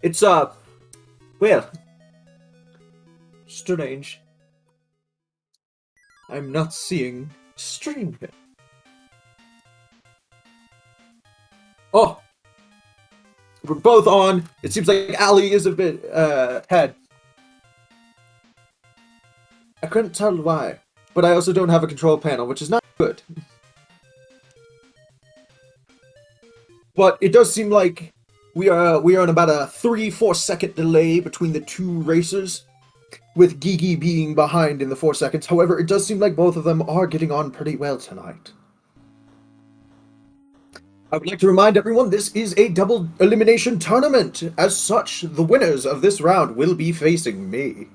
It's, well, strange. I'm not seeing stream here. Oh! We're both on. It seems like Allie is a bit, ahead. I couldn't tell why, but I also don't have a control panel, which is not good. But it does seem like we are on about a 3-4 second delay between the two racers, with Gigi being behind in the 4 seconds. However, it does seem like both of them are getting on pretty well tonight. I would like to remind everyone this is a double elimination tournament. As such, the winners of this round will be facing me.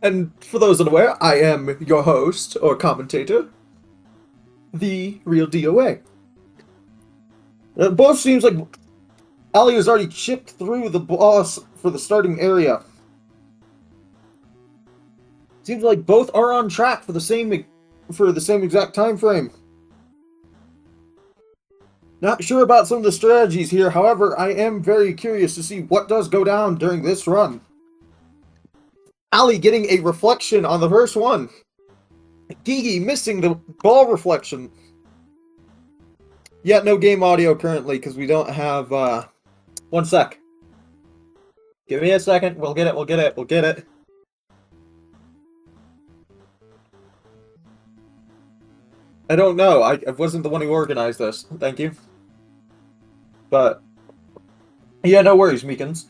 And for those unaware, I am your host, or commentator, the real DOA. It both seems like Allie has already chipped through the boss for the starting area. Seems like both are on track for the same exact time frame. Not sure about some of the strategies here, however, I am very curious to see what does go down during this run. Allie getting a reflection on the first one. Gigi missing the ball reflection. Yet no game audio currently, because we don't have, 1 sec. Give me a second, we'll get it. I don't know, I wasn't the one who organized this, thank you. But, yeah, no worries, Meekins.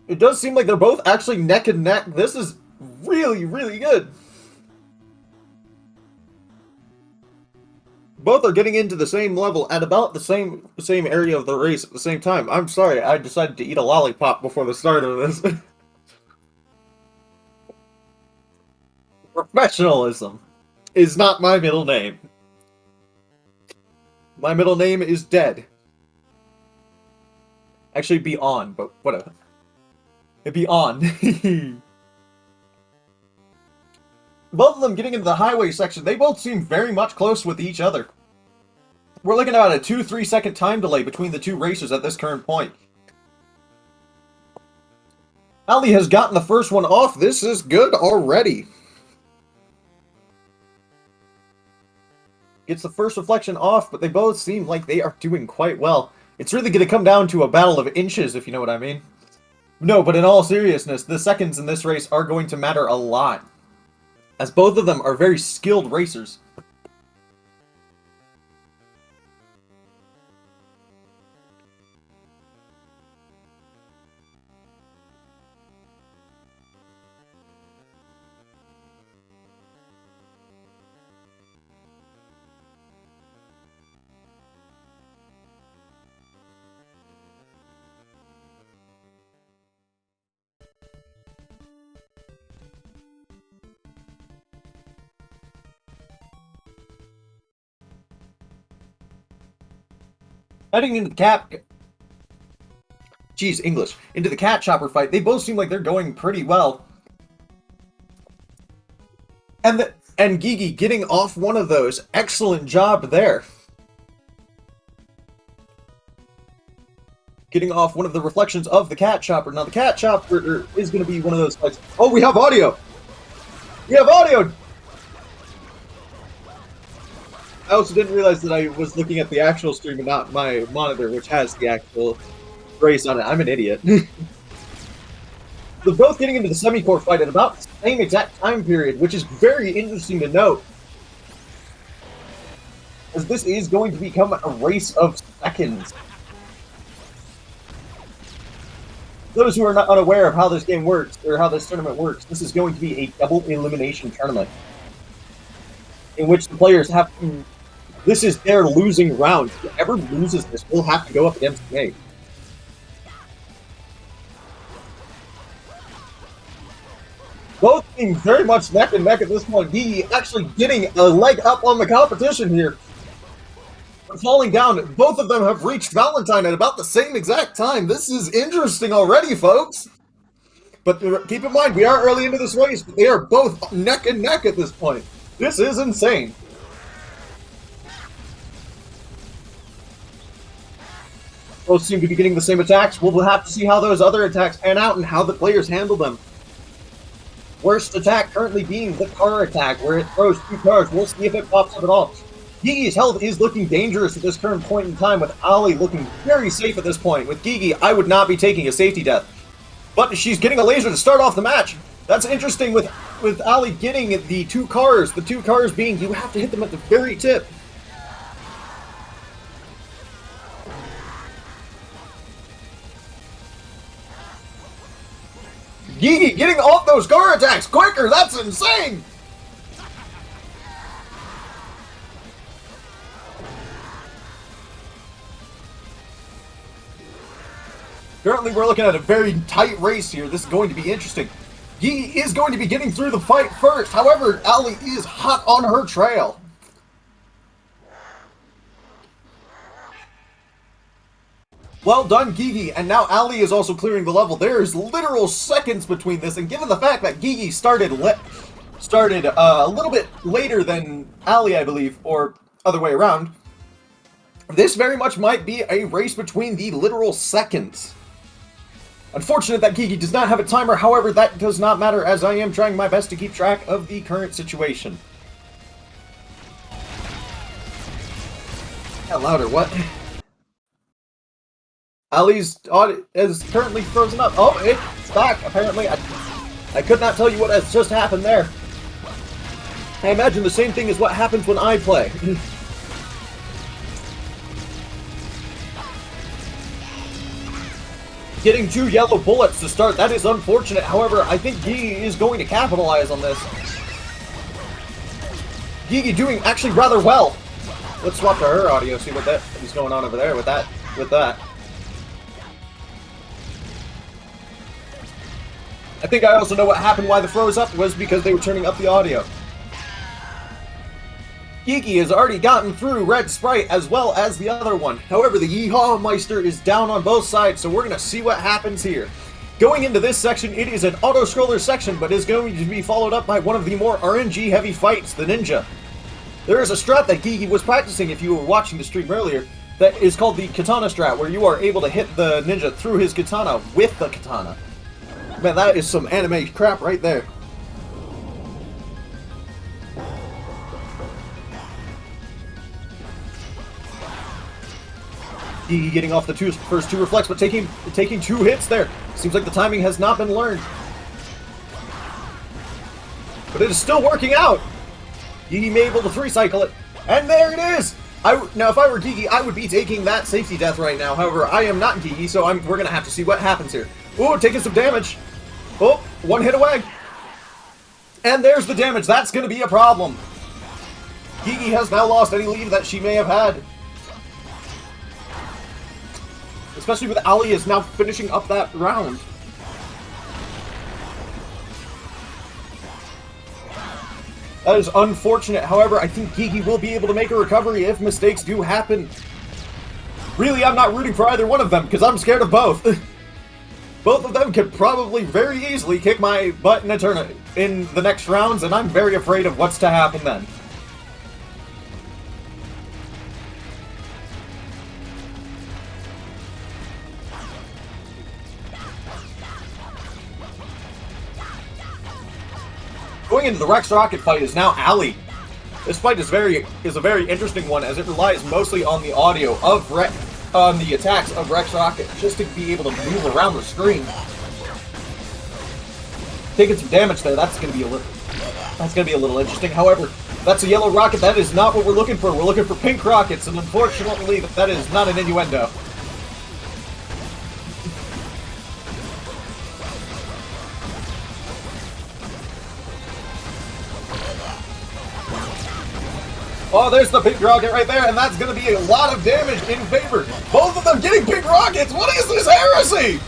It does seem like they're both actually neck and neck. This is really, really good. Both are getting into the same level at about the same area of the race at the same time. I'm sorry, I decided to eat a lollipop before the start of this. Professionalism is not my middle name. My middle name is Dead. Actually, be on, but whatever. It'd be on. Both of them getting into the highway section, they both seem very much close with each other. We're looking at a 2-3 second time delay between the two racers at this current point. Allie has gotten the first one off. This is good already. Gets the first reflection off, but they both seem like they are doing quite well. It's really going to come down to a battle of inches, if you know what I mean. No, but in all seriousness, the seconds in this race are going to matter a lot, as both of them are very skilled racers. Heading into the into the cat chopper fight, they both seem like they're going pretty well. And Gigi getting off one of those. Excellent job there. Getting off one of the reflections of the cat chopper. Now the cat chopper is going to be one of those fights. Oh, we have audio! We have audio! I also didn't realize that I was looking at the actual stream and not my monitor, which has the actual race on it. I'm an idiot. They're both getting into the semi-core fight at about the same exact time period, which is very interesting to note. As this is going to become a race of seconds. Those who are not unaware of how this game works, or how this tournament works, this is going to be a double elimination tournament. In which the players have to... This is their losing round. Whoever loses this will have to go up against me. Both being very much neck and neck at this point. Gigi actually getting a leg up on the competition here. But falling down, both of them have reached Valentine at about the same exact time. This is interesting already, folks. But keep in mind, we are early into this race, but they are both neck and neck at this point. This is insane. Both seem to be getting the same attacks. We'll have to see how those other attacks pan out and how the players handle them. Worst attack currently being the car attack, where it throws 2 cars. We'll see if it pops up at all. Gigi's health is looking dangerous at this current point in time, with Ali looking very safe at this point. With Gigi, I would not be taking a safety death. But she's getting a laser to start off the match. That's interesting with Ali getting the 2 cars. The 2 cars being, you have to hit them at the very tip. Gigi getting off those car attacks quicker! That's insane! Currently, we're looking at a very tight race here. This is going to be interesting. Gigi is going to be getting through the fight first. However, Ali is hot on her trail. Well done, Gigi, and now Ali is also clearing the level. There's literal seconds between this, and given the fact that Gigi started a little bit later than Ali, I believe, or other way around, this very much might be a race between the literal seconds. Unfortunate that Gigi does not have a timer, however, that does not matter, as I am trying my best to keep track of the current situation. Yeah, louder, what? Ali's audio is currently frozen up. Oh, it's back, apparently. I could not tell you what has just happened there. I imagine the same thing is what happens when I play. Getting 2 yellow bullets to start, that is unfortunate. However, I think Gigi is going to capitalize on this. Gigi doing actually rather well. Let's swap to her audio, see what that is going on over there with that. I think I also know what happened why the froze up was because they were turning up the audio. Gigi has already gotten through Red Sprite as well as the other one. However, the Yeehaw Meister is down on both sides, so we're going to see what happens here. Going into this section, it is an auto-scroller section, but is going to be followed up by one of the more RNG-heavy fights, the Ninja. There is a strat that Gigi was practicing if you were watching the stream earlier, that is called the Katana strat, where you are able to hit the Ninja through his Katana with the Katana. Man, that is some anime crap right there. Gigi getting off the first two reflex, but taking 2 hits there. Seems like the timing has not been learned. But it is still working out. Gigi may be able to 3-cycle it. And there it is! Now, if I were Gigi, I would be taking that safety death right now. However, I am not Gigi, so we're going to have to see what happens here. Ooh, taking some damage. Oh, 1 hit away. And there's the damage. That's going to be a problem. Gigi has now lost any lead that she may have had. Especially with Ali is now finishing up that round. That is unfortunate. However, I think Gigi will be able to make a recovery if mistakes do happen. Really, I'm not rooting for either one of them because I'm scared of both. Both of them could probably very easily kick my butt in the next rounds, and I'm very afraid of what's to happen then. Going into the Rex Rocket fight is now Ali. This fight is a very interesting one, as it relies mostly on the audio of on the attacks of Rex Rocket, just to be able to move around the screen. Taking some damage there. That's gonna be a little interesting. However, that's a yellow rocket. That is not what we're looking for. We're looking for pink rockets, and unfortunately, that is not an innuendo. Oh, there's the pink rocket right there, and that's going to be a lot of damage in favor. Both of them getting pink rockets. What is this heresy?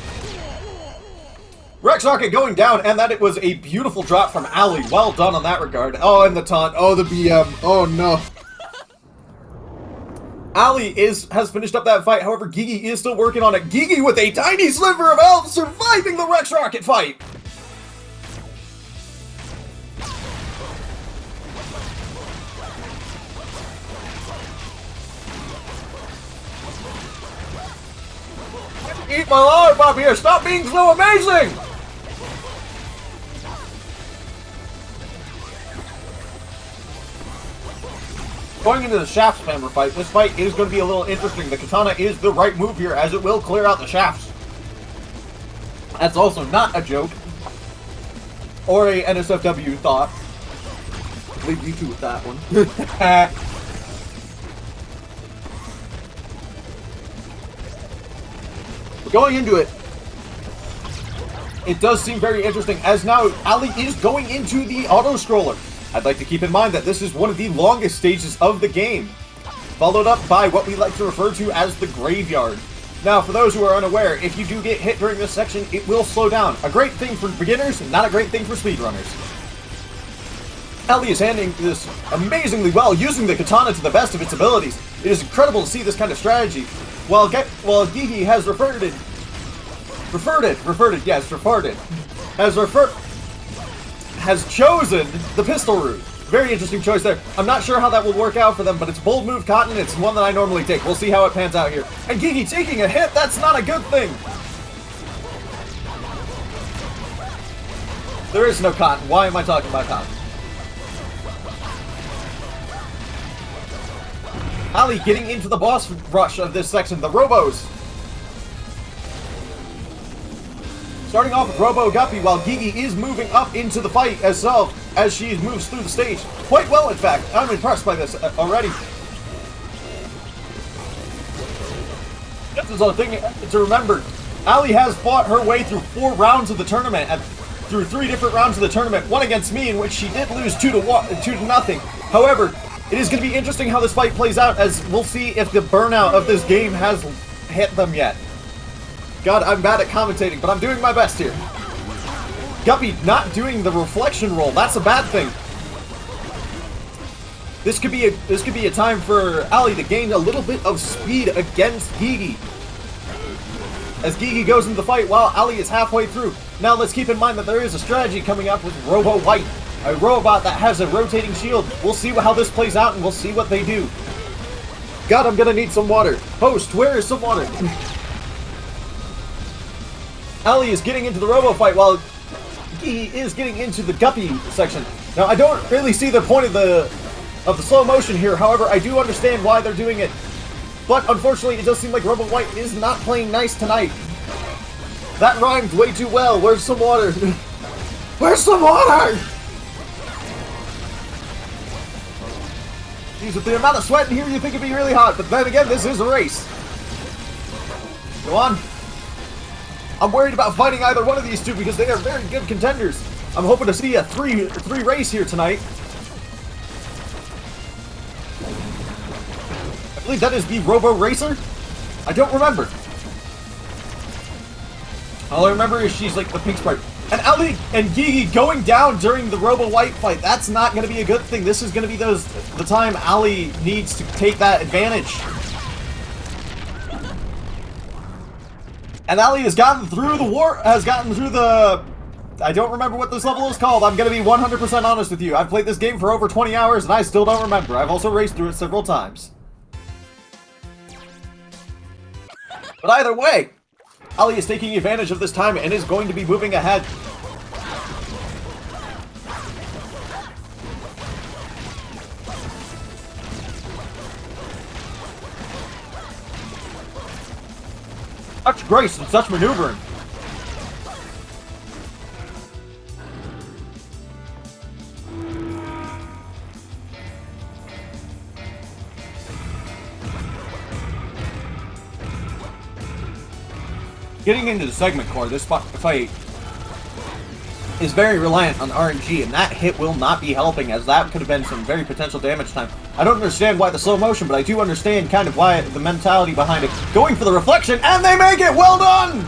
Rex Rocket going down, and that it was a beautiful drop from Ali. Well done on that regard. Oh, and the taunt. Oh, the BM. Oh, no. Ali has finished up that fight. However, Gigi is still working on it. Gigi with a tiny sliver of health surviving the Rex Rocket fight. Eat my lollipop here! Stop being so amazing! Going into the shaft spammer fight, this fight is going to be a little interesting. The katana is the right move here, as it will clear out the shafts. That's also not a joke. Or a NSFW thought. I'll leave you two with that one. Going into it, it does seem very interesting, as now Ali is going into the auto-scroller. I'd like to keep in mind that this is one of the longest stages of the game, followed up by what we like to refer to as the graveyard. Now, for those who are unaware, if you do get hit during this section, it will slow down. A great thing for beginners, not a great thing for speedrunners. Ali is handling this amazingly well, using the katana to the best of its abilities. It is incredible to see this kind of strategy. While Gigi has has chosen the pistol route. Very interesting choice there. I'm not sure how that will work out for them, but it's a bold move, Cotton. It's one that I normally take. We'll see how it pans out here. And Gigi taking a hit, that's not a good thing. There is no Cotton. Why am I talking about Cotton? Ali getting into the boss rush of this section, the Robos. Starting off with Robo Guppy, while Gigi is moving up into the fight herself as she moves through the stage. Quite well, in fact. I'm impressed by this already. This is a thing to remember. Ali has fought her way through 4 rounds of the tournament, through 3 different rounds of the tournament. One against me, in which she did lose 2-0. However, it is going to be interesting how this fight plays out, as we'll see if the burnout of this game has hit them yet. God, I'm bad at commentating, but I'm doing my best here. Guppy not doing the reflection roll. That's a bad thing. This could be a time for Ali to gain a little bit of speed against Gigi. As Gigi goes into the fight while Ali is halfway through. Now let's keep in mind that there is a strategy coming up with Robo White, a robot that has a rotating shield. We'll see how this plays out, and we'll see what they do. God, I'm gonna need some water. Host, where is some water? Ali is getting into the Robo fight while Gigi is getting into the Guppy section. Now, I don't really see the point of the slow motion here. However, I do understand why they're doing it. But unfortunately, it does seem like Robo White is not playing nice tonight. That rhymed way too well. Where's some water? Where's some water? Jeez, with the amount of sweat in here, you think it'd be really hot. But then again, this is a race. Go on. I'm worried about fighting either one of these two because they are very good contenders. I'm hoping to see a three race here tonight. I believe that is the Robo Racer. I don't remember. All I remember is she's like the pink sprite. And Ali and Gigi going down during the Robo White fight. That's not going to be a good thing. This is going to be the time Ali needs to take that advantage. And Ali has gotten through the I don't remember what this level is called. I'm going to be 100% honest with you. I've played this game for over 20 hours and I still don't remember. I've also raced through it several times. But either way, Ali is taking advantage of this time and is going to be moving ahead. Such grace and such maneuvering. Getting into the segment core, this fight is very reliant on RNG, and that hit will not be helping, as that could have been some very potential damage time. I don't understand why the slow motion, but I do understand kind of why the mentality behind it. Going for the reflection, and they make it! Well done!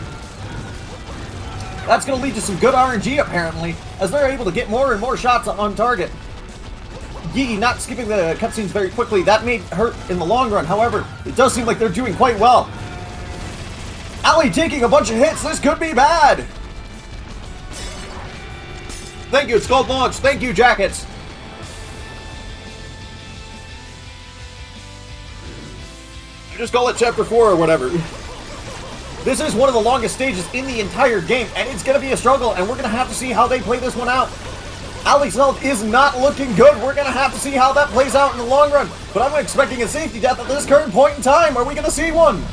That's going to lead to some good RNG, apparently, as they're able to get more and more shots on target. Gigi not skipping the cutscenes very quickly. That may hurt in the long run. However, it does seem like they're doing quite well. Ali taking a bunch of hits. This could be bad. Thank you. It's called launch. Thank you, Jackets. Just call it Chapter 4 or whatever. This is one of the longest stages in the entire game, and it's going to be a struggle, and we're going to have to see how they play this one out. Ali's health is not looking good. We're going to have to see how that plays out in the long run, but I'm expecting a safety death at this current point in time. Are we going to see one?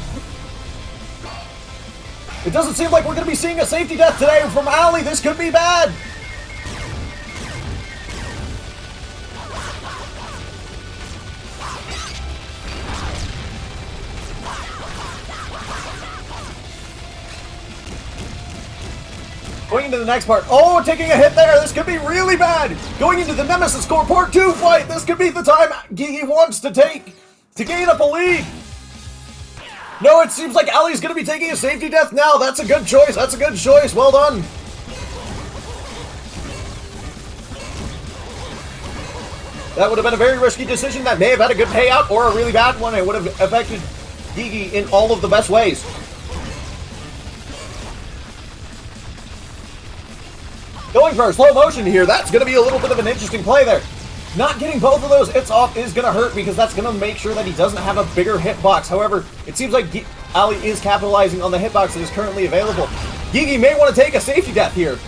It doesn't seem like we're going to be seeing a safety death today from Ali. This could be bad. Going into the next part. Oh, taking a hit there. This could be really bad. Going into the Nemesis Core Part 2 fight. This could be the time Gigi wants to take to gain up a lead. No, it seems like Ali's going to be taking a safety death now. That's a good choice. That's a good choice. Well done. That would have been a very risky decision that may have had a good payout or a really bad one. It would have affected Gigi in all of the best ways. Going for a slow motion here, that's going to be a little bit of an interesting play there. Not getting both of those hits off is going to hurt because that's going to make sure that he doesn't have a bigger hitbox. However, it seems like Ali is capitalizing on the hitbox that is currently available. Gigi may want to take a safety death here.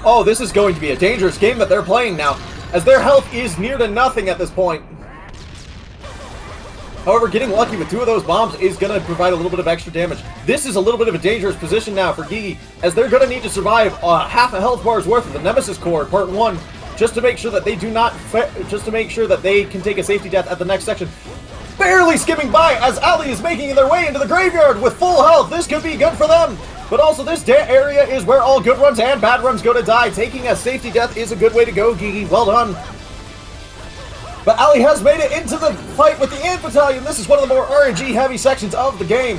Oh, this is going to be a dangerous game that they're playing now, as their health is near to nothing at this point. However, getting lucky with two of those bombs is going to provide a little bit of extra damage. This is a little bit of a dangerous position now for Gigi, as they're going to need to survive half a health bar's worth of the Nemesis Core Part 1, just to make sure that they do not, just to make sure that they can take a safety death at the next section. Barely skimming by as Ali is making their way into the graveyard with full health. This could be good for them. But also, this area is where all good runs and bad runs go to die. Taking a safety death is a good way to go, Gigi. Well done. But Ali has made it into the fight with the Ant Battalion. This is one of the more RNG-heavy sections of the game.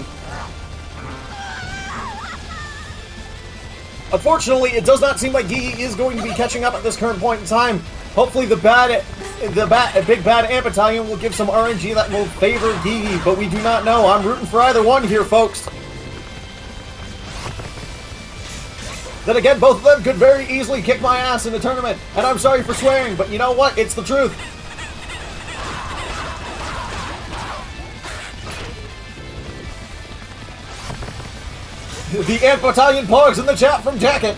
Unfortunately, it does not seem like Gigi is going to be catching up at this current point in time. Hopefully, the big bad Ant Battalion will give some RNG that will favor Gigi, but we do not know. I'm rooting for either one here, folks. Then again, both of them could very easily kick my ass in the tournament, and I'm sorry for swearing, but you know what? It's the truth. The Ant Battalion pogs in the chat from Jacket.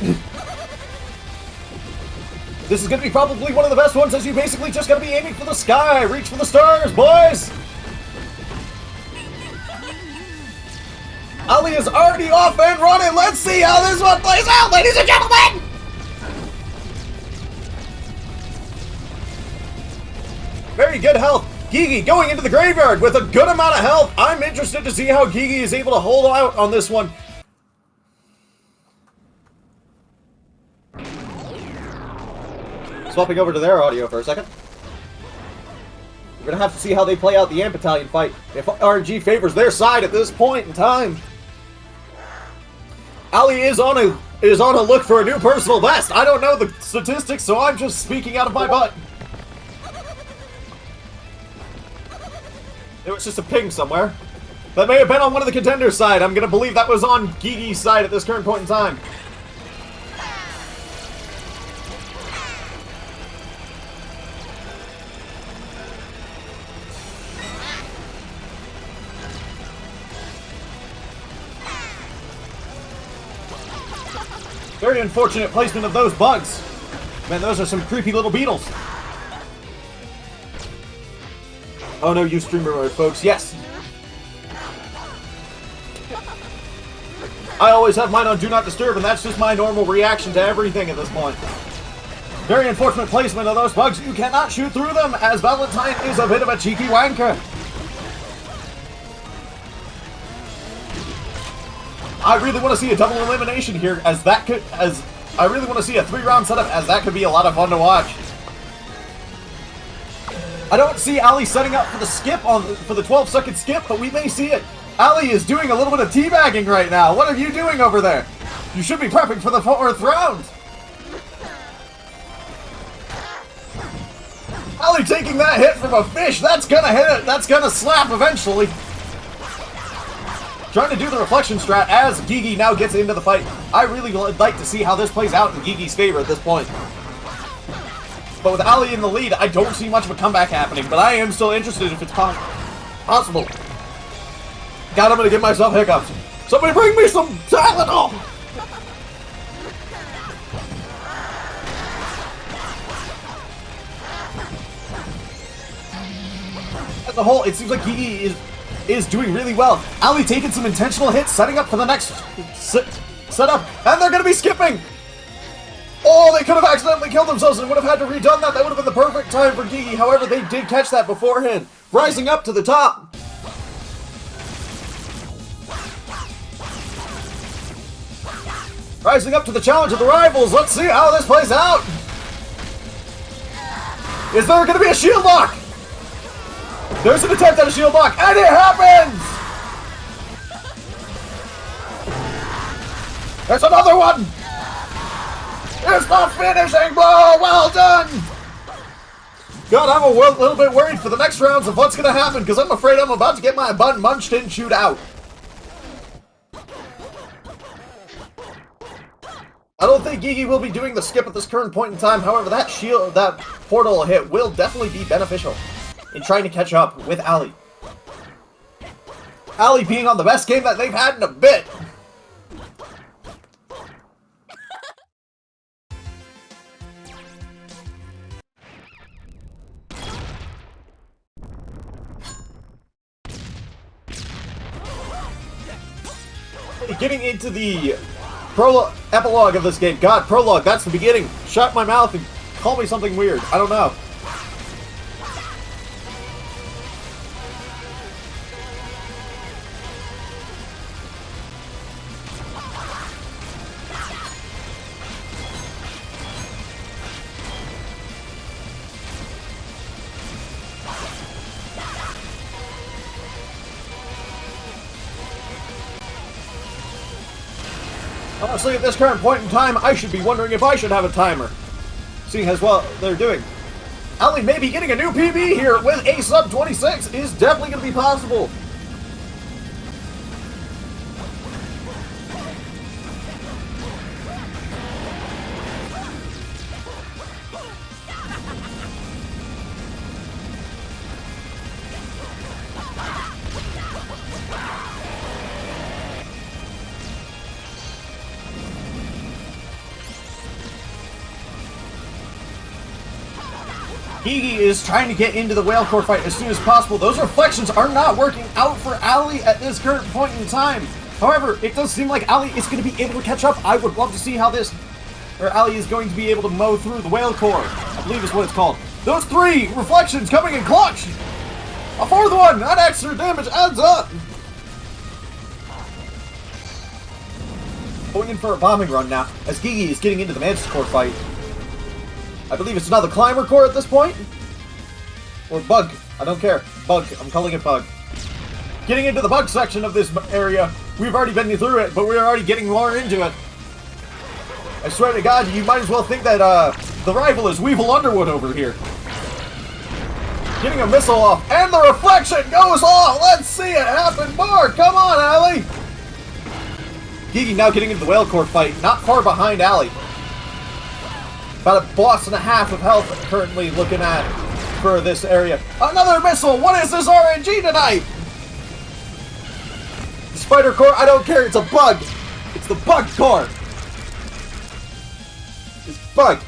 This is going to be probably one of the best ones, as you basically just got to be aiming for the sky. Reach for the stars, boys. Ali is already off and running. Let's see how this one plays out, ladies and gentlemen. Very good health. Gigi going into the graveyard with a good amount of health. I'm interested to see how Gigi is able to hold out on this one. Swapping over to their audio for a second. We're going to have to see how they play out the Ant Battalion fight, if RNG favors their side at this point in time. Ali is on a look for a new personal best. I don't know the statistics, so I'm just speaking out of my butt. It was just a ping somewhere. That may have been on one of the contenders' side. I'm going to believe that was on Gigi's side at this current point in time. Very unfortunate placement of those bugs. Man, those are some creepy little beetles. Oh no, you streamer mode, folks. Yes. I always have mine on Do Not Disturb, and that's just my normal reaction to everything at this point. Very unfortunate placement of those bugs. You cannot shoot through them, as Valentine is a bit of a cheeky wanker. I really want to see a double elimination here, as I really want to see a 3-round setup, as that could be a lot of fun to watch. I don't see Ali setting up for the skip for the 12-second skip, but we may see it. Ali is doing a little bit of teabagging right now. What are you doing over there? You should be prepping for the 4th round. Ali taking that hit from a fish. That's gonna hit it. That's gonna slap eventually. Trying to do the reflection strat as Gigi now gets into the fight. I really would like to see how this plays out in Gigi's favor at this point. But with Ali in the lead, I don't see much of a comeback happening, but I am still interested if it's possible. possible. God, I'm gonna give myself hiccups. Somebody bring me some Tylenol! As a whole, it seems like Gigi is doing really well. Ali taking some intentional hits, setting up for the next setup, and they're gonna be skipping! Oh, they could have accidentally killed themselves and would have had to redone that. That would have been the perfect time for Gigi. However, they did catch that beforehand. Rising up to the top. Rising up to the challenge of the rivals. Let's see how this plays out. Is there going to be a shield lock? There's an attempt at a shield lock, and it happens! There's another one! It's the finishing blow! Well done! God, I'm a little bit worried for the next rounds of what's going to happen, because I'm afraid I'm about to get my butt munched and chewed out. I don't think Gigi will be doing the skip at this current point in time. However, that portal hit will definitely be beneficial in trying to catch up with Ali. Ali being on the best game that they've had in a bit. Getting into the epilogue of this game. God, prologue, that's the beginning. Shut my mouth and call me something weird. I don't know. Honestly, at this current point in time, I should be wondering if I should have a timer. Seeing as well they're doing. Ali maybe getting a new PB here with a sub 26 is definitely going to be possible. Gigi is trying to get into the whale core fight as soon as possible. Those reflections are not working out for Ali at this current point in time. However, it does seem like Ali is going to be able to catch up. I would love to see how Ali is going to be able to mow through the whale core. I believe is what it's called. Those three reflections coming in clutch. A fourth one, that extra damage adds up. Going in for a bombing run now as Gigi is getting into the Mantis core fight. I believe it's another climber core at this point. Or bug. I don't care. Bug. I'm calling it bug. Getting into the bug section of this area. We've already been through it, but we're already getting more into it. I swear to God, you might as well think that the rival is Weevil Underwood over here. Getting a missile off, and the reflection goes off! Let's see it happen more! Come on, Ali! Gigi now getting into the whale core fight, not far behind Ali. About a boss and a half of health currently looking at for this area. Another missile! What is this RNG tonight? The spider core, I don't care, it's a bug! It's the bug core! It's bug!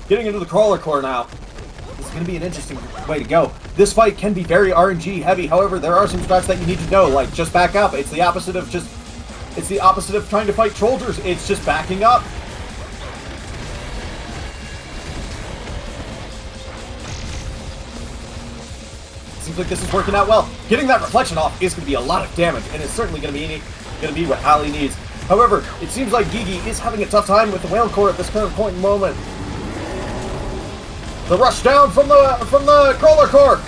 Getting into the crawler core now. This is going to be an interesting way to go. This fight can be very RNG heavy, however, there are some strats that you need to know, like just back up. It's the opposite of trying to fight trollers. It's just backing up. Seems like this is working out well. Getting that reflection off is going to be a lot of damage, and it's certainly going to be what Ali needs. However, it seems like Gigi is having a tough time with the whale core at this current point in moment. The rush down from the crawler core.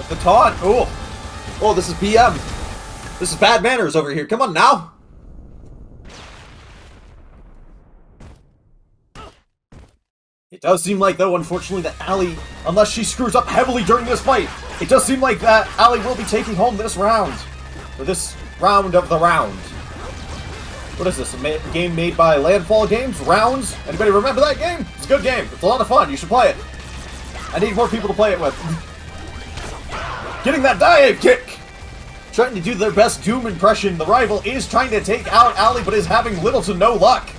The taunt. Oh, this is BM. This is bad manners over here. Come on now. It does seem like, though, unfortunately, that Ali, unless she screws up heavily during this fight, it does seem like that Ali will be taking home this round. for this round of the round. What is this, a game made by Landfall Games? Rounds? Anybody remember that game? It's a good game. It's a lot of fun. You should play it. I need more people to play it with. Getting that dive kick! Trying to do their best Doom impression. The rival is trying to take out Allie, but is having little to no luck.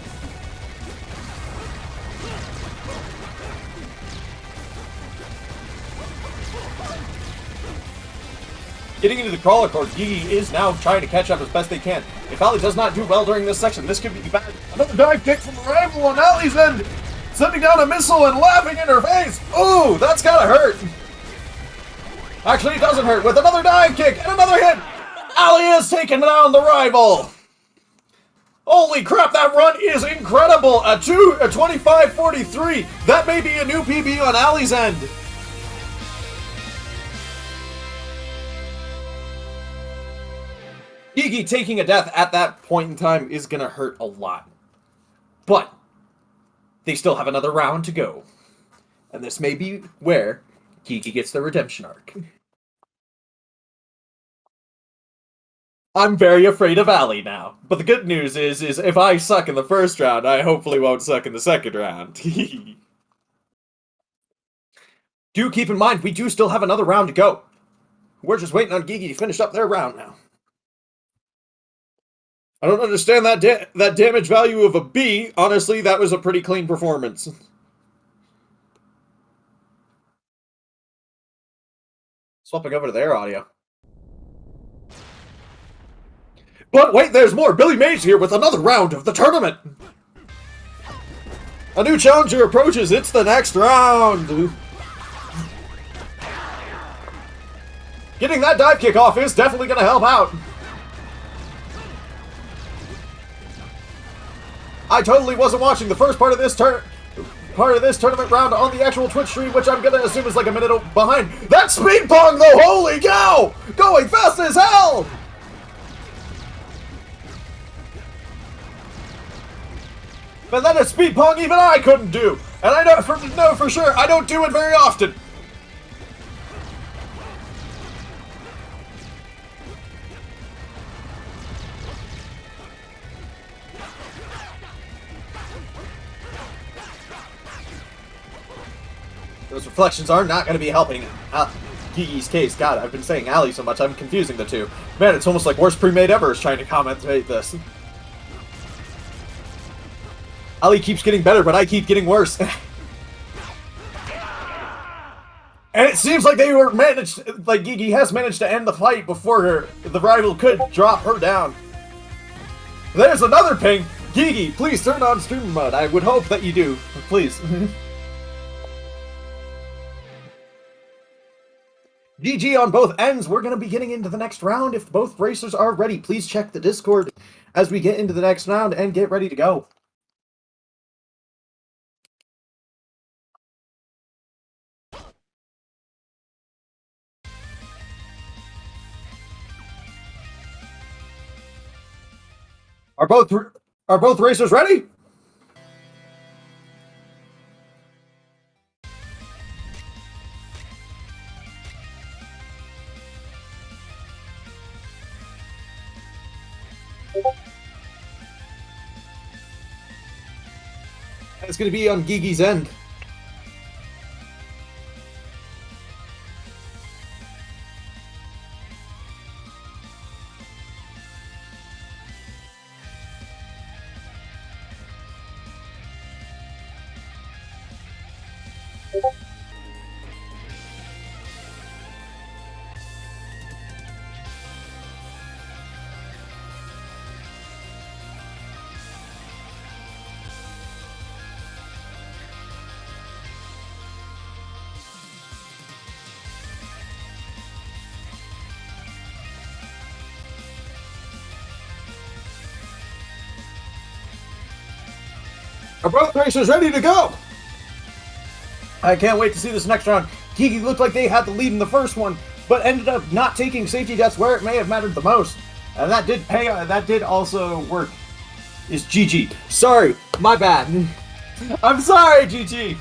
Getting into the crawler court, YaGalGigi is now trying to catch up as best they can. If Allie does not do well during this section, this could be bad. Another dive kick from the rival on Allie's end! Sending down a missile and laughing in her face! Ooh, that's gotta hurt! Actually, it doesn't hurt, with another dive kick and another hit! Allie is taking down the rival! Holy crap, that run is incredible! A 25:43! That may be a new PB on Allie's end! YaGalGigi taking a death at that point in time is gonna hurt a lot. But they still have another round to go. And this may be where YaGalGigi gets the redemption arc. I'm very afraid of Allie now. But the good news is if I suck in the first round, I hopefully won't suck in the second round. Do keep in mind, we do still have another round to go. We're just waiting on YaGalGigi to finish up their round now. I don't understand that damage value of a B. Honestly, that was a pretty clean performance. Swapping over to their audio. But wait, there's more! Billy Mays here with another round of the tournament! A new challenger approaches, it's the next round! Getting that dive kick off is definitely gonna help out. I totally wasn't watching the first part of this tournament round on the actual Twitch stream, which I'm gonna assume is like a minute behind. That's Speed Pong though! Holy cow! Going fast as hell! But that is Speed Pong even I couldn't do! And I know for sure I don't do it very often! Those reflections are not going to be helping YaGalGigi's case. God, I've been saying Allie so much, I'm confusing the two. Man, it's almost like worst pre-made ever is trying to commentate this. Allie keeps getting better, but I keep getting worse. And it seems like YaGalGigi has managed to end the fight before the rival could drop her down. There's another ping! YaGalGigi, please turn on streamer mode. I would hope that you do. Please. GG on both ends. We're going to be getting into the next round. If both racers are ready, please check the Discord as we get into the next round and get ready to go. Are both racers ready? It's going to be on YaGalGigi's end. Are both racers ready to go? I can't wait to see this next round. YaGalGigi looked like they had the lead in the first one, but ended up not taking safety deaths where it may have mattered the most. And that did pay. That did also work. Is GG. Sorry, my bad. I'm sorry, GG.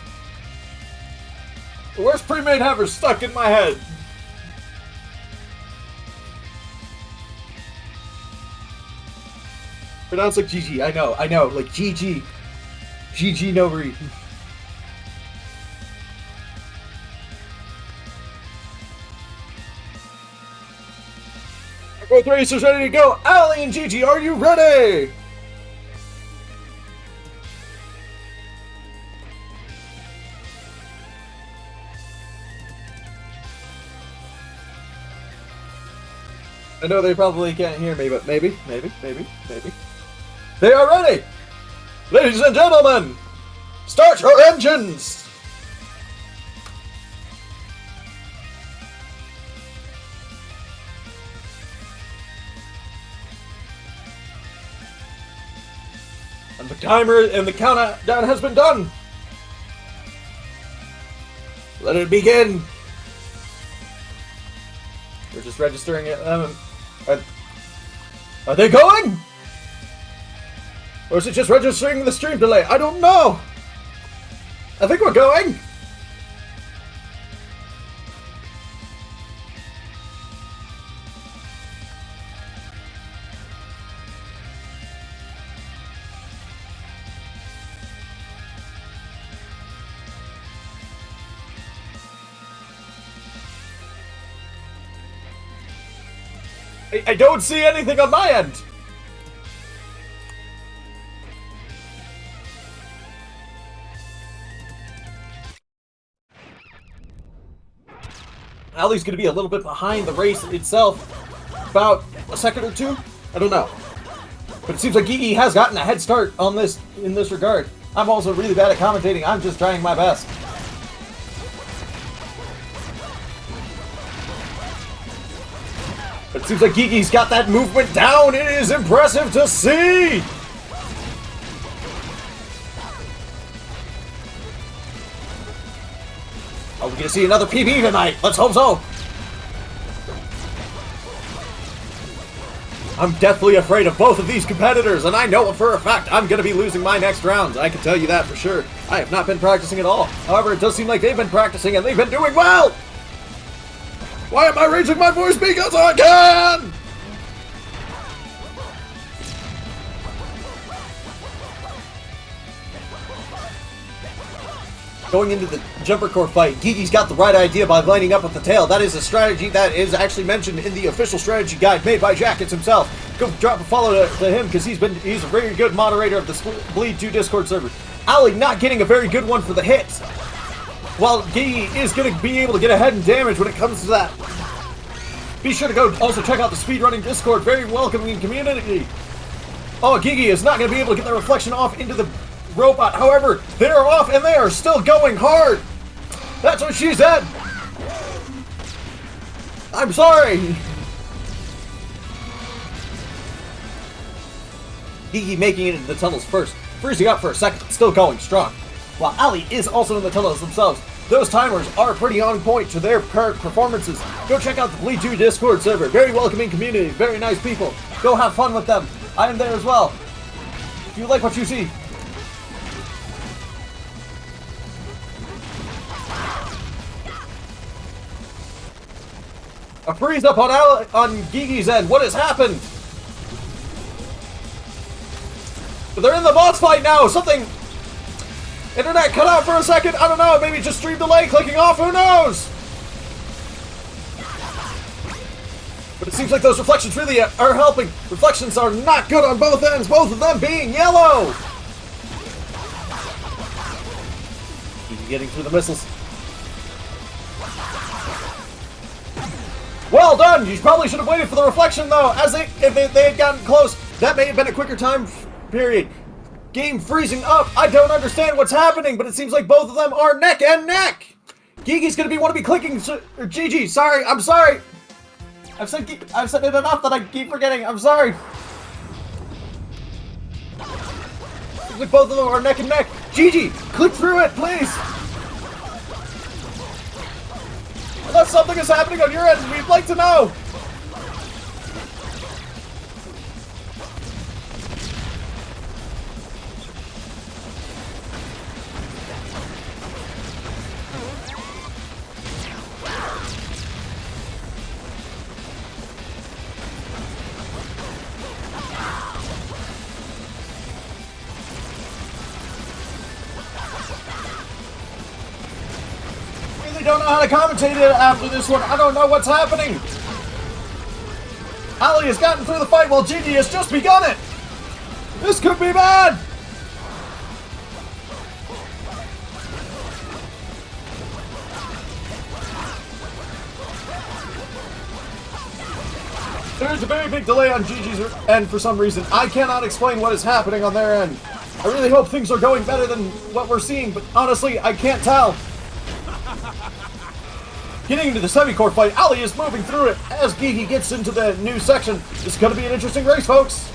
The worst pre-made ever stuck in my head. Pronounced like GG. I know. Like GG. GG Nobri. Both racers ready to go. Ali and Gigi, are you ready? I know they probably can't hear me, but maybe. They are ready! Ladies and gentlemen, start your engines! And the timer and the countdown has been done! Let it begin! We're just registering it. Are they going? Or is it just registering the stream delay? I don't know! I think we're going! I don't see anything on my end! Ali's gonna be a little bit behind the race itself. About a second or two? I don't know. But it seems like Gigi has gotten a head start on this in this regard. I'm also really bad at commentating. I'm just trying my best. But it seems like Gigi's got that movement down. It is impressive to see! Are we gonna see another PB tonight? Let's hope so! I'm deathly afraid of both of these competitors, and I know for a fact I'm gonna be losing my next rounds. I can tell you that for sure. I have not been practicing at all. However, it does seem like they've been practicing and they've been doing well! Why am I raising my voice? Because I can! Going into the jumper core fight, Gigi's got the right idea by lining up with the tail. That is a strategy that is actually mentioned in the official strategy guide made by Jackets himself. Go drop a follow to him because he's a very good moderator of the Bleed 2 Discord server. Ali not getting a very good one for the hits, while Gigi is going to be able to get ahead in damage when it comes to that. Be sure to go also check out the speedrunning Discord, very welcoming community. Oh, Gigi is not going to be able to get the reflection off into the robot. However, they're off and they are still going hard. That's what she said. I'm sorry. Gigi making it into the tunnels first, freezing up for a second, still going strong. While Ali is also in the tunnels themselves. Those timers are pretty on point to their current performances. Go check out the Bleed 2 Discord server. Very welcoming community, very nice people. Go have fun with them. I am there as well. If you like what you see. A freeze up on Gigi's end. What has happened? They're in the boss fight now. Something. Internet cut out for a second. I don't know. Maybe just stream delay clicking off. Who knows? But it seems like those reflections really are helping. Reflections are not good on both ends. Both of them being yellow. Gigi getting through the missiles. Well done! You probably should have waited for the reflection though, as if they had gotten close. That may have been a quicker time period. Game freezing up. I don't understand what's happening, but it seems like both of them are neck and neck. Gigi's gonna want to be clicking. Or Gigi, sorry, I'm sorry. I've said it enough that I keep forgetting. I'm sorry. Seems like both of them are neck and neck. Gigi, click through it, please. Unless something is happening on your end, we'd like to know! don't know how to commentate it after this one. I don't know what's happening. Ali has gotten through the fight while Gigi has just begun it. This could be bad. There's a very big delay on Gigi's end for some reason. I cannot explain what is happening on their end. I really hope things are going better than what we're seeing, but honestly, I can't tell. Getting into the semi-core fight, Ali is moving through it as Gigi gets into the new section. This is going to be an interesting race, folks.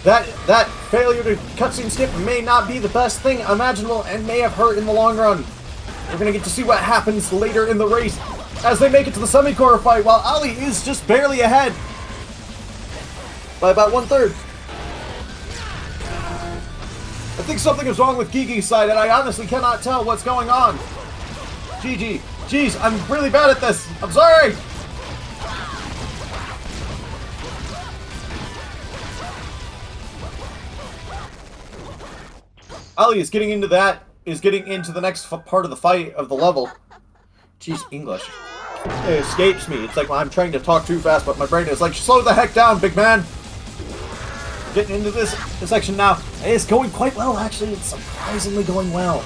That failure to cutscene skip may not be the best thing imaginable and may have hurt in the long run. We're going to get to see what happens later in the race as they make it to the semi-core fight, while Ali is just barely ahead by about 1/3. I think something is wrong with Gigi's side, and I honestly cannot tell what's going on. Gigi, jeez, I'm really bad at this. I'm sorry. Ali is getting into the next part of the fight of the level. Jeez, English. It escapes me. It's like I'm trying to talk too fast, but my brain is like, slow the heck down, big man. Getting into this section now. It's going quite well, actually. It's surprisingly going well.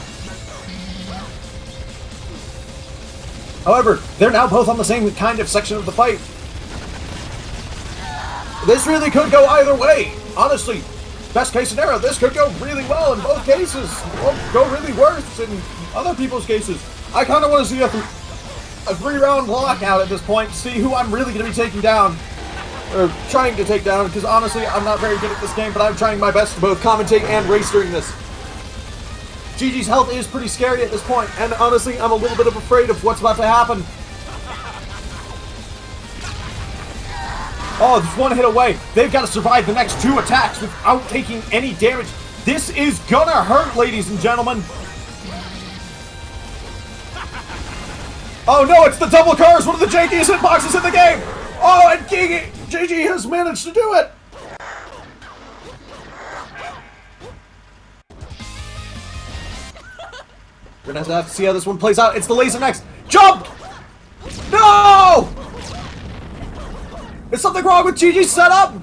However, they're now both on the same kind of section of the fight. This really could go either way. Honestly, best case scenario, this could go really well in both cases. Or go really worse in other people's cases. I kind of want to see a 3-round lockout at this point to see who I'm really going to be taking down. Or trying to take down, because honestly, I'm not very good at this game, but I'm trying my best to both commentate and race during this. Gigi's health is pretty scary at this point, and honestly, I'm a little bit afraid of what's about to happen. Oh, just one hit away. They've got to survive the next 2 attacks without taking any damage. This is gonna hurt, ladies and gentlemen. Oh no, it's the double cars, one of the jankiest hitboxes in the game! Oh, and Gigi has managed to do it! We're gonna have to see how this one plays out. It's the laser next. Jump! No! Is something wrong with Gigi's setup?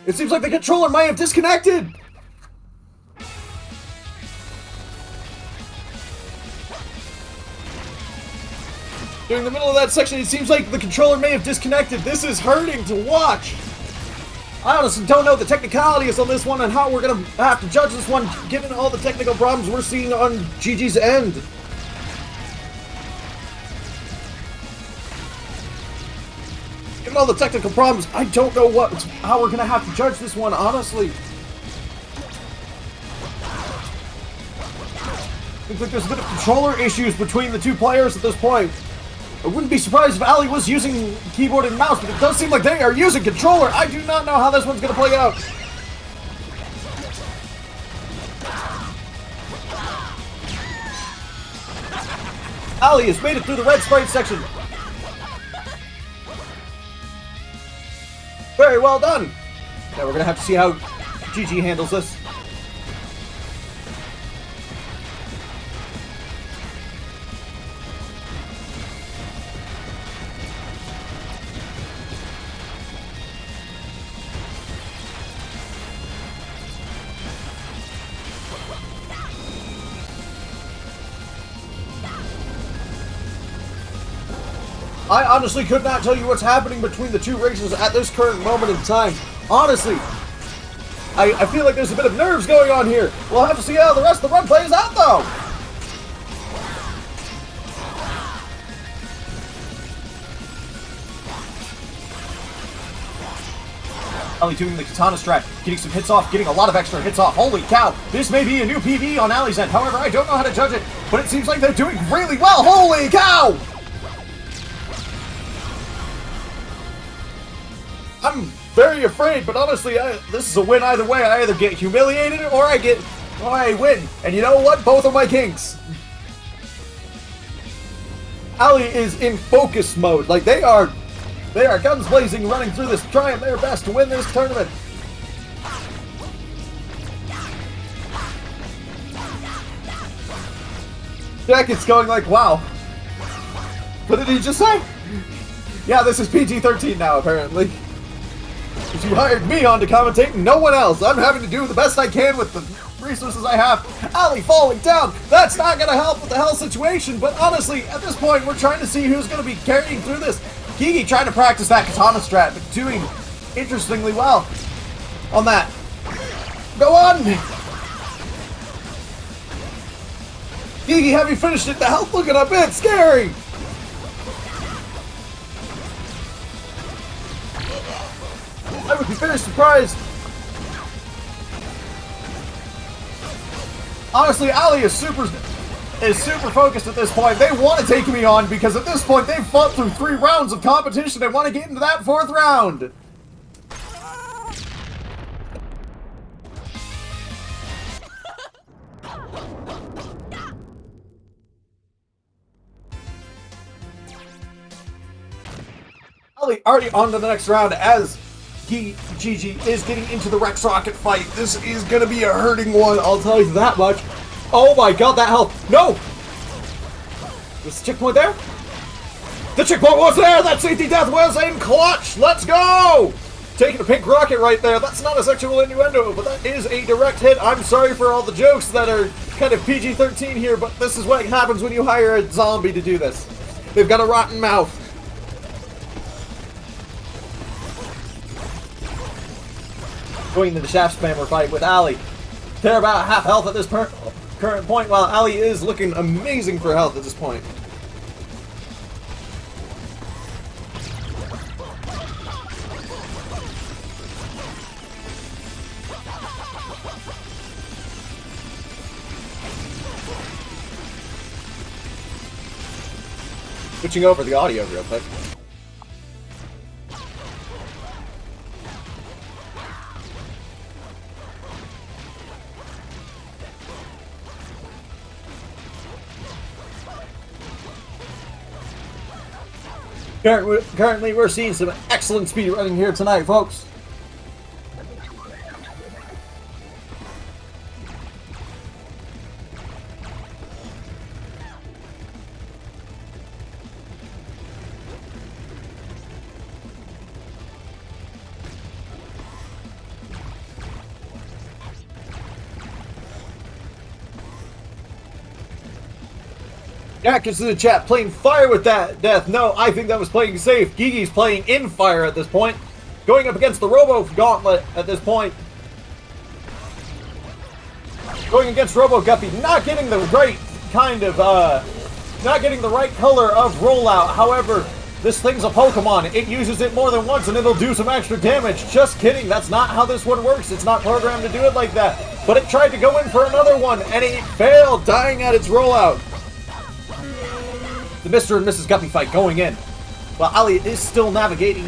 It seems like the controller might have disconnected. During the middle of that section, it seems like the controller may have disconnected. This is hurting to watch. I honestly don't know the technicalities on this one and how we're going to have to judge this one, given all the technical problems we're seeing on Gigi's end. Given all the technical problems, I don't know how we're going to have to judge this one, honestly. Looks like there's a bit of controller issues between the two players at this point. I wouldn't be surprised if Ali was using keyboard and mouse, but it does seem like they are using controller. I do not know how this one's going to play out. Ali has made it through the red sprite section. Very well done. Now we're going to have to see how Gigi handles this. I honestly could not tell you what's happening between the two races at this current moment in time. Honestly, I feel like there's a bit of nerves going on here. We'll have to see how the rest of the run plays out, though. Ali doing the katana strat, getting some hits off, getting a lot of extra hits off. Holy cow, this may be a new PB on Ali's end. However, I don't know how to judge it, but it seems like they're doing really well. Holy cow! I'm very afraid, but honestly, this is a win either way. I either get humiliated or I win. And you know what? Both are my kinks. Ali is in focus mode. Like they are guns blazing, running through this, trying their best to win this tournament. Jack is going like, wow. What did he just say? Yeah, this is PG-13 now, apparently. Because you hired me on to commentate and no one else. I'm having to do the best I can with the resources I have. Allie falling down. That's not going to help with the health situation. But honestly, at this point, we're trying to see who's going to be carrying through this. Gigi trying to practice that katana strat, but doing interestingly well on that. Go on! Gigi, have you finished it? The health looking a bit scary! I would be very surprised. Honestly, Allie is super focused at this point. They want to take me on because at this point they've fought through 3 rounds of competition. They want to get into that 4th round. Allie already on to the next round as Gigi is getting into the Rex Rocket fight. This is going to be a hurting one, I'll tell you that much. Oh my god, that health. No! Was the checkpoint there? The checkpoint was there! That safety death was in clutch! Let's go! Taking a pink rocket right there. That's not a sexual innuendo, but that is a direct hit. I'm sorry for all the jokes that are kind of PG-13 here, but this is what happens when you hire a zombie to do this. They've got a rotten mouth. Going into the shaft spammer fight with Allie. They're about half health at this current point, while Allie is looking amazing for health at this point. Switching over the audio real quick. Currently, we're seeing some excellent speed running here tonight, folks. Jack is in the chat playing fire with that death. No, I think that was playing safe. Gigi's playing in fire at this point. Going up against the Robo Gauntlet at this point. Going against Robo Guppy. Not getting the right kind of, not getting the right color of rollout. However, this thing's a Pokemon. It uses it more than once and it'll do some extra damage. Just kidding. That's not how this one works. It's not programmed to do it like that. But it tried to go in for another one and it failed, dying at its rollout. The Mr. and Mrs. Guppy fight going in. While Ali is still navigating,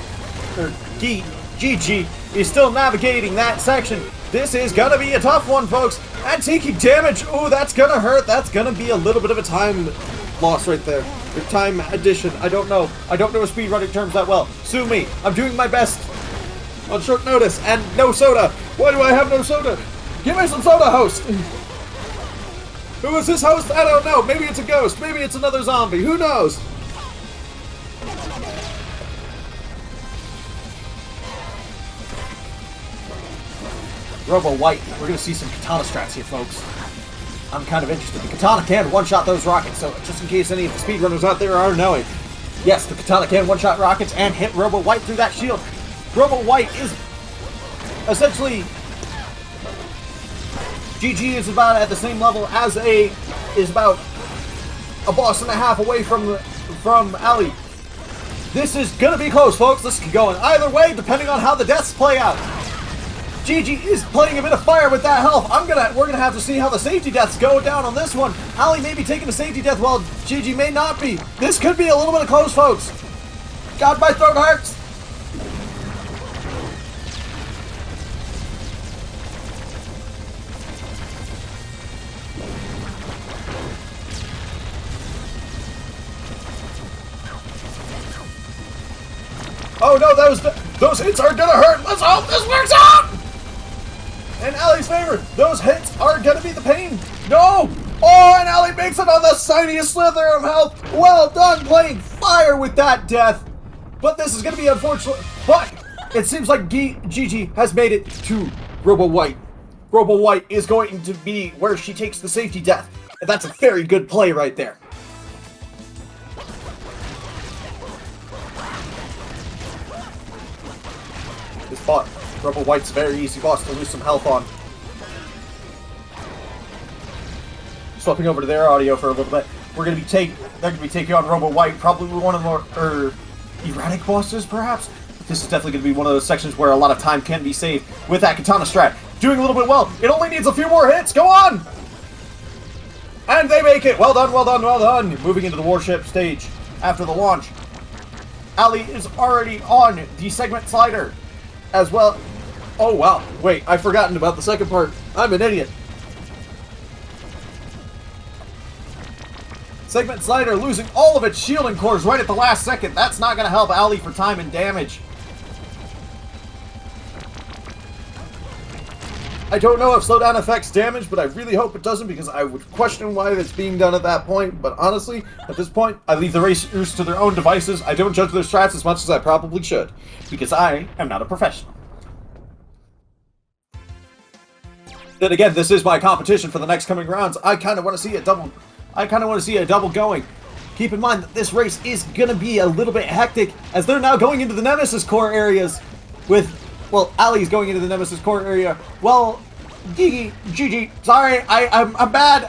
or Gigi is still navigating that section. This is gonna be a tough one, folks. And taking damage, oh, that's gonna hurt. That's gonna be a little bit of a time loss right there. Or time addition, I don't know. I don't know speedrunning terms that well. Sue me. I'm doing my best on short notice. And no soda. Why do I have no soda? Give me some soda, host. Who is this host? I don't know. Maybe it's a ghost. Maybe it's another zombie. Who knows? Robo White. We're going to see some katana strats here, folks. I'm kind of interested. The katana can one-shot those rockets, so just in case any of the speedrunners out there are knowing. Yes, the katana can one-shot rockets and hit Robo White through that shield. Robo White is essentially... GG is about at the same level as is about a boss and a half away from Ali. This is gonna be close, folks. This could go in either way, depending on how the deaths play out. GG is playing a bit of fire with that health. We're gonna have to see how the safety deaths go down on this one. Ali may be taking a safety death while GG may not be. This could be a little bit of close, folks. God, my throat hurts. Oh no, those hits are gonna hurt. Let's hope this works out! In Allie's favor, those hits are gonna be the pain. No! Oh, and Allie makes it on the tiniest slither of health. Well done playing fire with that death. But this is going to be unfortunate. But it seems like Gigi has made it to Robo White. Robo White is going to be where she takes the safety death. And that's a very good play right there. This bot, Robo White's a very easy boss to lose some health on. Swapping over to their audio for a little bit. They're going to be taking on Robo White, probably one of the more erratic bosses, perhaps. But this is definitely going to be one of those sections where a lot of time can be saved with that katana strat. Doing a little bit well. It only needs a few more hits. Go on! And they make it. Well done, well done, well done. Moving into the warship stage after the launch. Allie is already on the segment slider as well. Oh, wow. Wait, I've forgotten about the second part. I'm an idiot. Segment slider losing all of its shielding cores right at the last second. That's not going to help Allie for time and damage. I don't know if slowdown affects damage, but I really hope it doesn't because I would question why that's being done at that point. But honestly, at this point, I leave the racers to their own devices. I don't judge their strats as much as I probably should because I am not a professional. Then again, this is my competition for the next coming rounds. I kind of want to see a double going. Keep in mind that this race is going to be a little bit hectic as they're now going into the Nemesis core areas with, well, Allie's going into the Nemesis core area. Well, Gigi, sorry, I'm bad.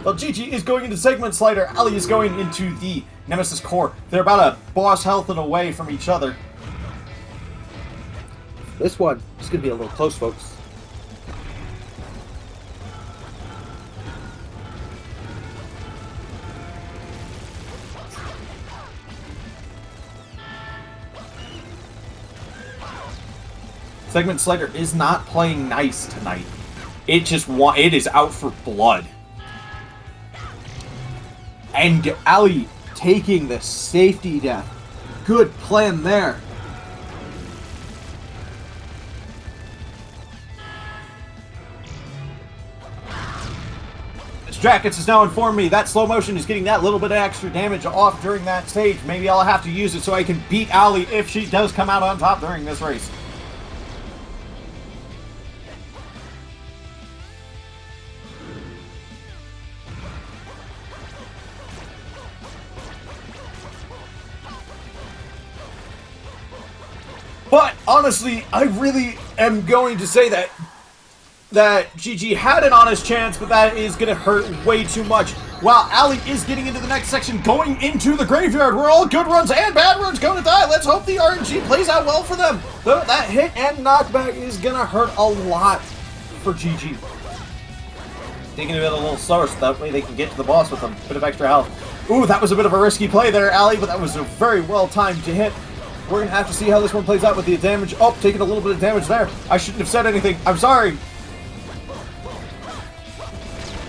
Well, Gigi is going into segment slider. Allie is going into the Nemesis core. They're about a boss health and away from each other. This one is going to be a little close, folks. Segment Slider is not playing nice tonight. It is out for blood. And Allie taking the safety death. Good plan there. Jackets has now informed me that slow motion is getting that little bit of extra damage off during that stage. Maybe I'll have to use it so I can beat Allie if she does come out on top during this race. But honestly, I really am going to say that Gigi had an honest chance, but that is going to hurt way too much. While Allie is getting into the next section, going into the graveyard, where all good runs and bad runs going to die. Let's hope the RNG plays out well for them. Though that hit and knockback is going to hurt a lot for Gigi. Taking it a little slower so that way they can get to the boss with a bit of extra health. Ooh, that was a bit of a risky play there, Allie, but that was a very well timed to hit. We're going to have to see how this one plays out with the damage. Oh, taking a little bit of damage there. I shouldn't have said anything. I'm sorry.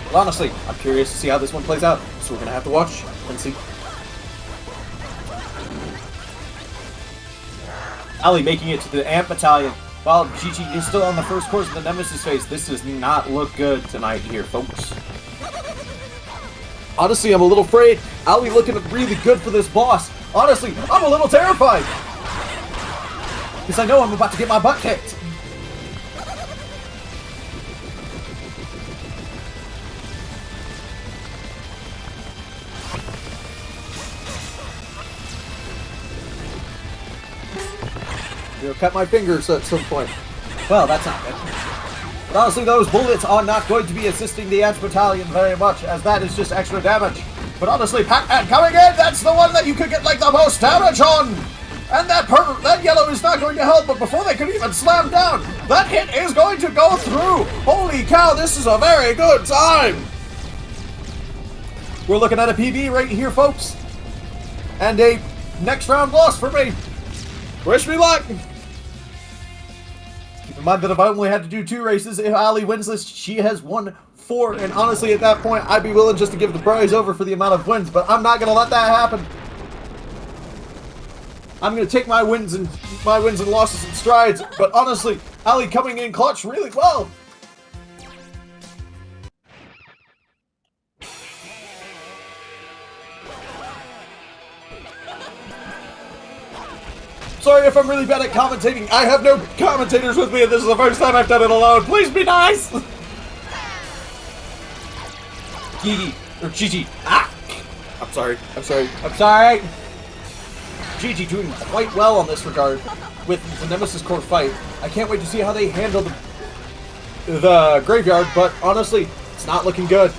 Well, honestly, I'm curious to see how this one plays out. So we're going to have to watch and see. Allie making it to the Ant Battalion. While Gigi is still on the first course of the Nemesis phase, this does not look good tonight here, folks. Honestly, I'm a little afraid. Allie looking really good for this boss. Honestly, I'm a little terrified. Because I know I'm about to get my butt kicked. You'll cut my fingers at some point. Well, that's not good. But honestly, those bullets are not going to be assisting the Ant Battalion very much, as that is just extra damage. But honestly, Pac-Man coming in, that's the one that you could get like the most damage on! And that yellow is not going to help, but before they can even slam down, that hit is going to go through! Holy cow, this is a very good time! We're looking at a PB right here, folks. And a next round loss for me. Wish me luck! Keep in mind that if I only had to do 2 races, if Allie wins this, she has won 4. And honestly, at that point, I'd be willing just to give the prize over for the amount of wins, but I'm not going to let that happen. I'm going to take my wins and losses in strides, but honestly, Allie coming in clutch really well. sorry if I'm really bad at commentating. I have no commentators with me, and this is the first time I've done it alone. Please be nice! Gigi. Ah! I'm sorry. Gigi doing quite well on this regard with the Nemesis Core fight. I can't wait to see how they handle the graveyard, but honestly, it's not looking good.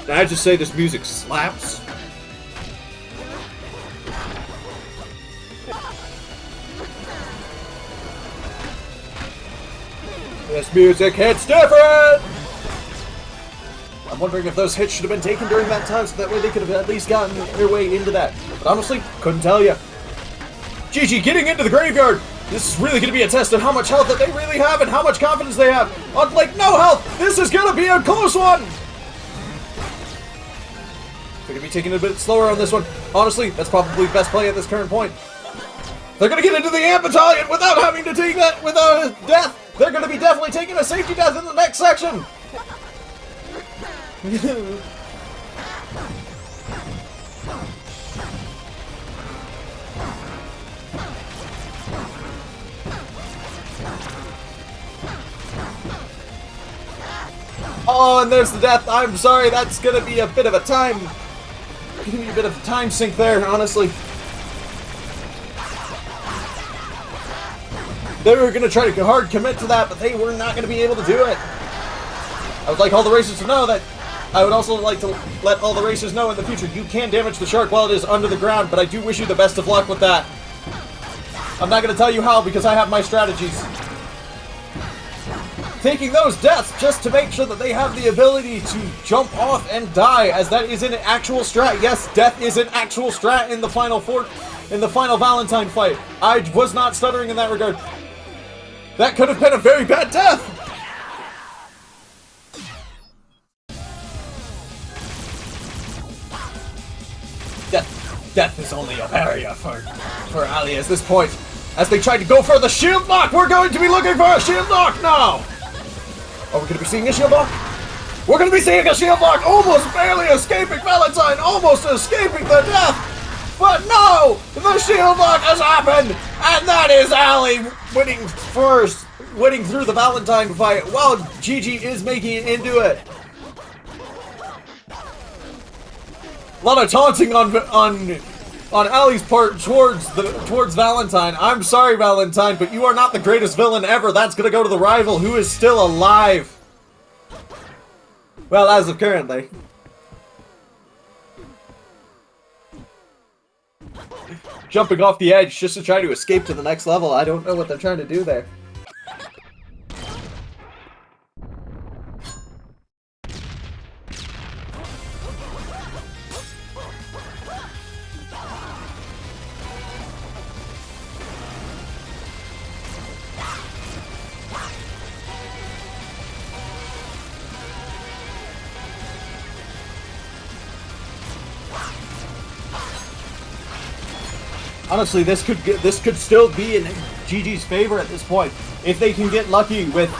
Can I just say this music slaps? This music hits different! I'm wondering if those hits should have been taken during that time so that way they could have at least gotten their way into that. But honestly, couldn't tell you. Gigi getting into the graveyard! This is really going to be a test of how much health that they really have and how much confidence they have. Unlike no health, this is going to be a close one! They're going to be taking it a bit slower on this one. Honestly, that's probably the best play at this current point. They're going to get into the Ant Battalion without having to take that without a death. They're going to be definitely taking a safety death in the next section. Oh, and there's the death. I'm sorry, that's going to be a bit of a time sink there, honestly. They were going to try to hard commit to that, but they were not going to be able to do it. I would like all the racers to know that. I would also like to let all the racers know in the future, you can damage the shark while it is under the ground, but I do wish you the best of luck with that. I'm not going to tell you how because I have my strategies. Taking those deaths just to make sure that they have the ability to jump off and die, as that is an actual strat. Yes, death is an actual strat in the final Valentine fight. I was not stuttering in that regard. That could have been a very bad death. Death is only a barrier for Ali at this point. As they try to go for the shield lock, we're going to be looking for a shield lock now. Are we going to be seeing a shield lock? We're going to be seeing a shield lock, almost barely escaping Valentine, almost escaping the death. But no, the shield lock has happened, and that is Ali winning first, winning through the Valentine fight, while Gigi is making it into it. A lot of taunting on Ali's part towards Valentine. I'm sorry, Valentine, but you are not the greatest villain ever. That's gonna go to the rival who is still alive. Well, as of currently. Jumping off the edge just to try to escape to the next level. I don't know what they're trying to do there. Honestly, this could still be in Gigi's favor at this point if they can get lucky with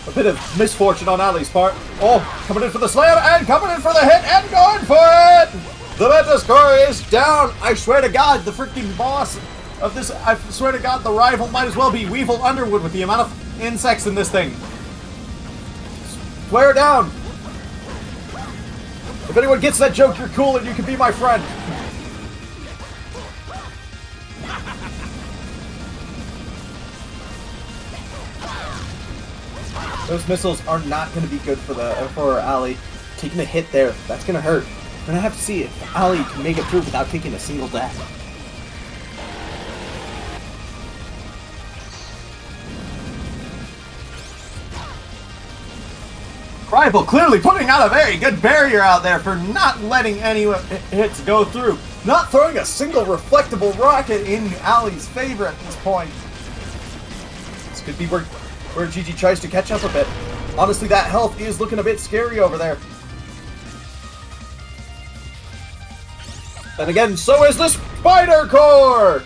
a bit of misfortune on Ali's part. Oh, coming in for the slam and coming in for the hit and going for it! The meta score is down. I swear to God, the freaking boss of this, I swear to God, the rival might as well be Weevil Underwood with the amount of insects in this thing. Swear down. If anyone gets that joke, you're cool and you can be my friend. Those missiles are not going to be good for Ali. Taking a hit there, that's going to hurt. We're going to have to see if Ali can make it through without taking a single death. Rival clearly putting out a very good barrier out there for not letting any hits go through. Not throwing a single reflectable rocket in Ali's favor at this point. This could be where Gigi tries to catch up a bit. Honestly, that health is looking a bit scary over there. And again, so is the Spider Core!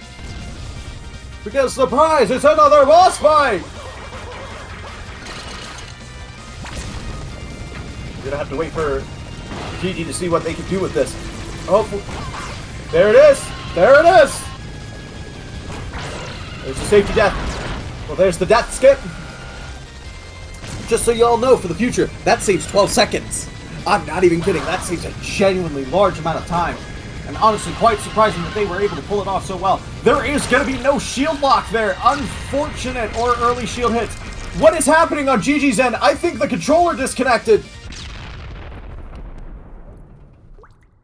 Because, surprise, it's another boss fight! We're gonna have to wait for Gigi to see what they can do with this. Hopefully. There it is! There it is! There's the safety death. Well, there's the death skip. Just so you all know for the future, that saves 12 seconds. I'm not even kidding. That saves a genuinely large amount of time. And honestly, quite surprising that they were able to pull it off so well. There is going to be no shield lock there. Unfortunate or early shield hits. What is happening on Gigi's end? I think the controller disconnected.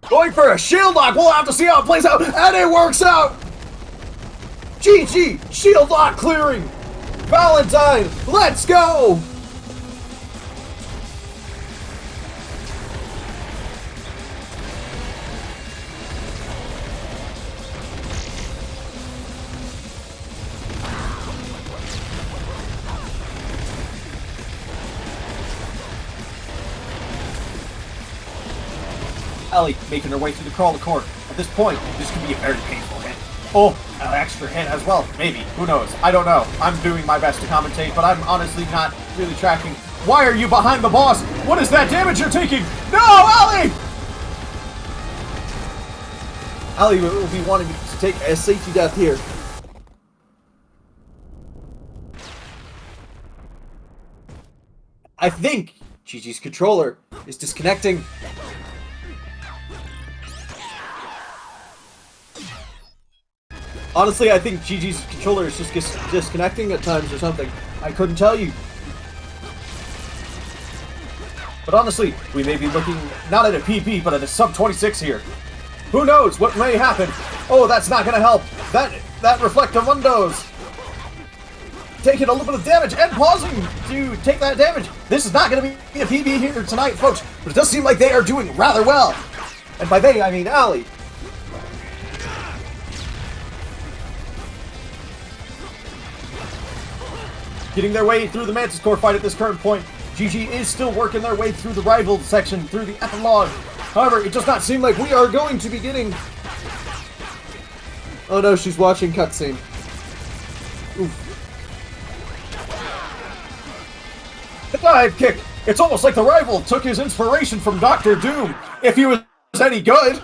Going for a shield lock. We'll have to see how it plays out. And it works out. GG. Shield lock clearing. Valentine. Let's go. Ellie making her way through the crawler core. At this point, this could be a very painful hit. Oh, an extra hit as well. Maybe. Who knows? I don't know. I'm doing my best to commentate, but I'm honestly not really tracking. Why are you behind the boss? What is that damage you're taking? No, Ellie! Ellie will be wanting to take a safety death here. I think Gigi's controller is disconnecting. Honestly, I think Gigi's controller is just disconnecting at times or something. I couldn't tell you. But honestly, we may be looking not at a PB, but at a sub 26 here. Who knows what may happen? Oh, that's not going to help. That reflective windows. Taking a little bit of damage and pausing to take that damage. This is not going to be a PB here tonight, folks. But it does seem like they are doing rather well. And by they, I mean Allie. Getting their way through the Mantis Core fight at this current point. GG is still working their way through the rival section, through the epilogue. However, it does not seem like we are going to be getting... Oh no, she's watching cutscene. Oof. The dive kick! It's almost like the rival took his inspiration from Dr. Doom. If he was any good,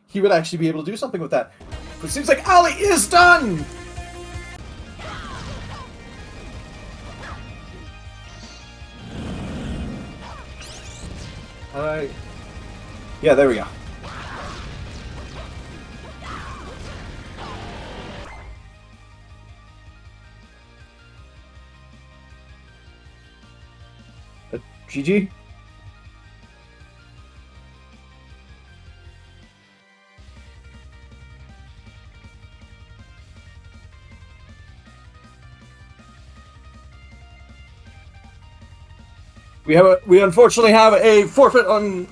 he would actually be able to do something with that. But it seems like Allie is done! Alright. Yeah, there we go. GG? We unfortunately have a forfeit on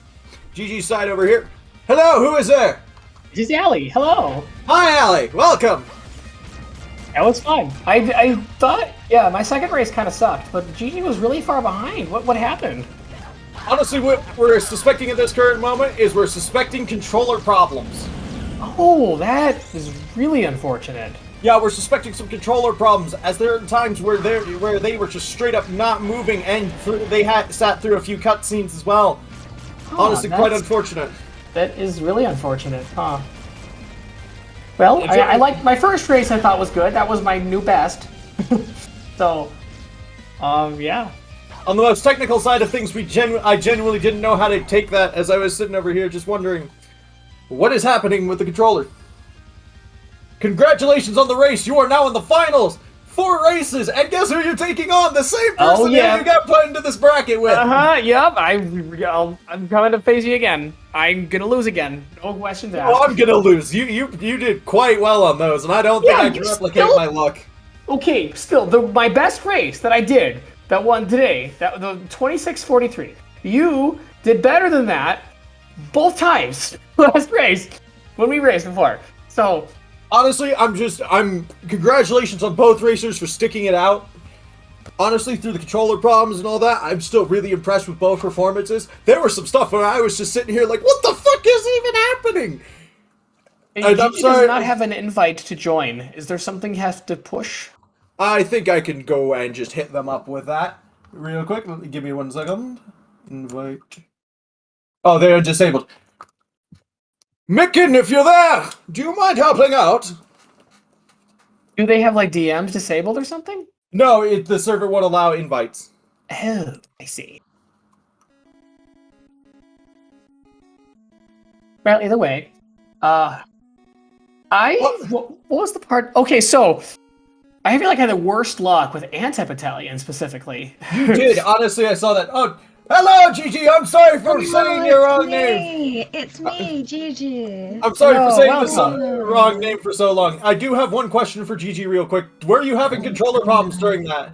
GG's side over here. Hello, who is there? This is Allie. Hello. Hi, Allie. Welcome. That was fun. I thought, yeah, my second race kind of sucked, but Gigi was really far behind. What happened? Honestly, what we're suspecting at this current moment is we're suspecting controller problems. Oh, that is really unfortunate. Yeah, we're suspecting some controller problems, as there are times where they were just straight up not moving, and they had sat through a few cutscenes as well. Oh, honestly, quite unfortunate. That is really unfortunate, huh? Well, I like my first race. I thought was good. That was my new best. So, yeah. On the most technical side of things, I genuinely didn't know how to take that, as I was sitting over here just wondering, what is happening with the controller? Congratulations on the race! You are now in the finals! 4 races! And guess who you're taking on? The same person you got put into this bracket with! Yep. I'm coming to face you again. I'm gonna lose again. No questions asked. Oh, I'm gonna lose. You did quite well on those, and I don't think I can replicate my luck. Okay, still, my best race that I did, that won today, the 26:43. You did better than that both times last race when we raced before. So... honestly, congratulations on both racers for sticking it out. Honestly, through the controller problems and all that, I'm still really impressed with both performances. There was some stuff where I was just sitting here like, what the fuck is even happening? And I'm sorry. Does not have an invite to join. Is there something you have to push? I think I can go and just hit them up with that real quick. Give me 1 second. Invite. Oh, they are disabled. Micken, if you're there, do you mind helping out? Do they have like DMs disabled or something? No, the server won't allow invites. Oh, I see. Well, either way, what was the part? Okay, so I feel like I had the worst luck with Anti-Battalion specifically. You did. Honestly, I saw that. Oh, hello, Gigi. I'm sorry for saying your wrong name. It's me, Gigi. I'm sorry for saying the welcome. wrong name for so long. I do have one question for Gigi real quick. Were you having controller problems during that?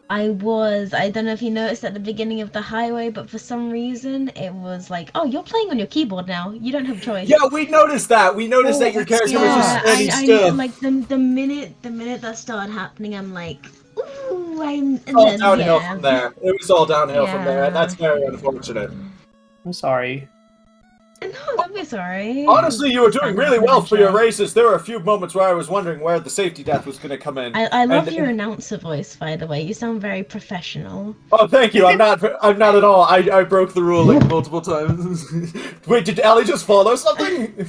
I don't know if you noticed at the beginning of the highway, but for some reason it was like, oh, you're playing on your keyboard now. You don't have a choice. Yeah, we noticed that. We noticed that your character was just standing still. Like the minute that started happening, I'm like, ooh, All downhill from there. It was all downhill from there, and that's very unfortunate. I'm sorry. No, don't be sorry. Honestly, you were doing really well for your races. There were a few moments where I was wondering where the safety death was going to come in. I love your announcer voice, by the way. You sound very professional. Oh, thank you. I'm not at all. I broke the rule like multiple times. Wait, did Allie just follow something?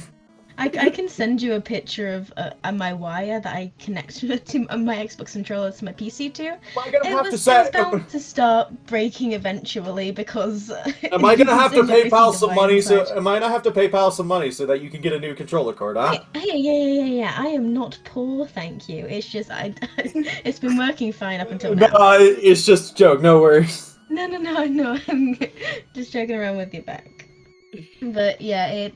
I can send you a picture of my wire that I connected to my Xbox controller to my PC to. I'm gonna have to set. It was about to start breaking eventually because. Am I gonna have to PayPal some money? Am I gonna have to PayPal some money so that you can get a new controller cord? Huh? Yeah. I am not poor, thank you. It's just it's been working fine up until now. No, it's just a joke. No worries. No. I'm just joking around with you back. But yeah,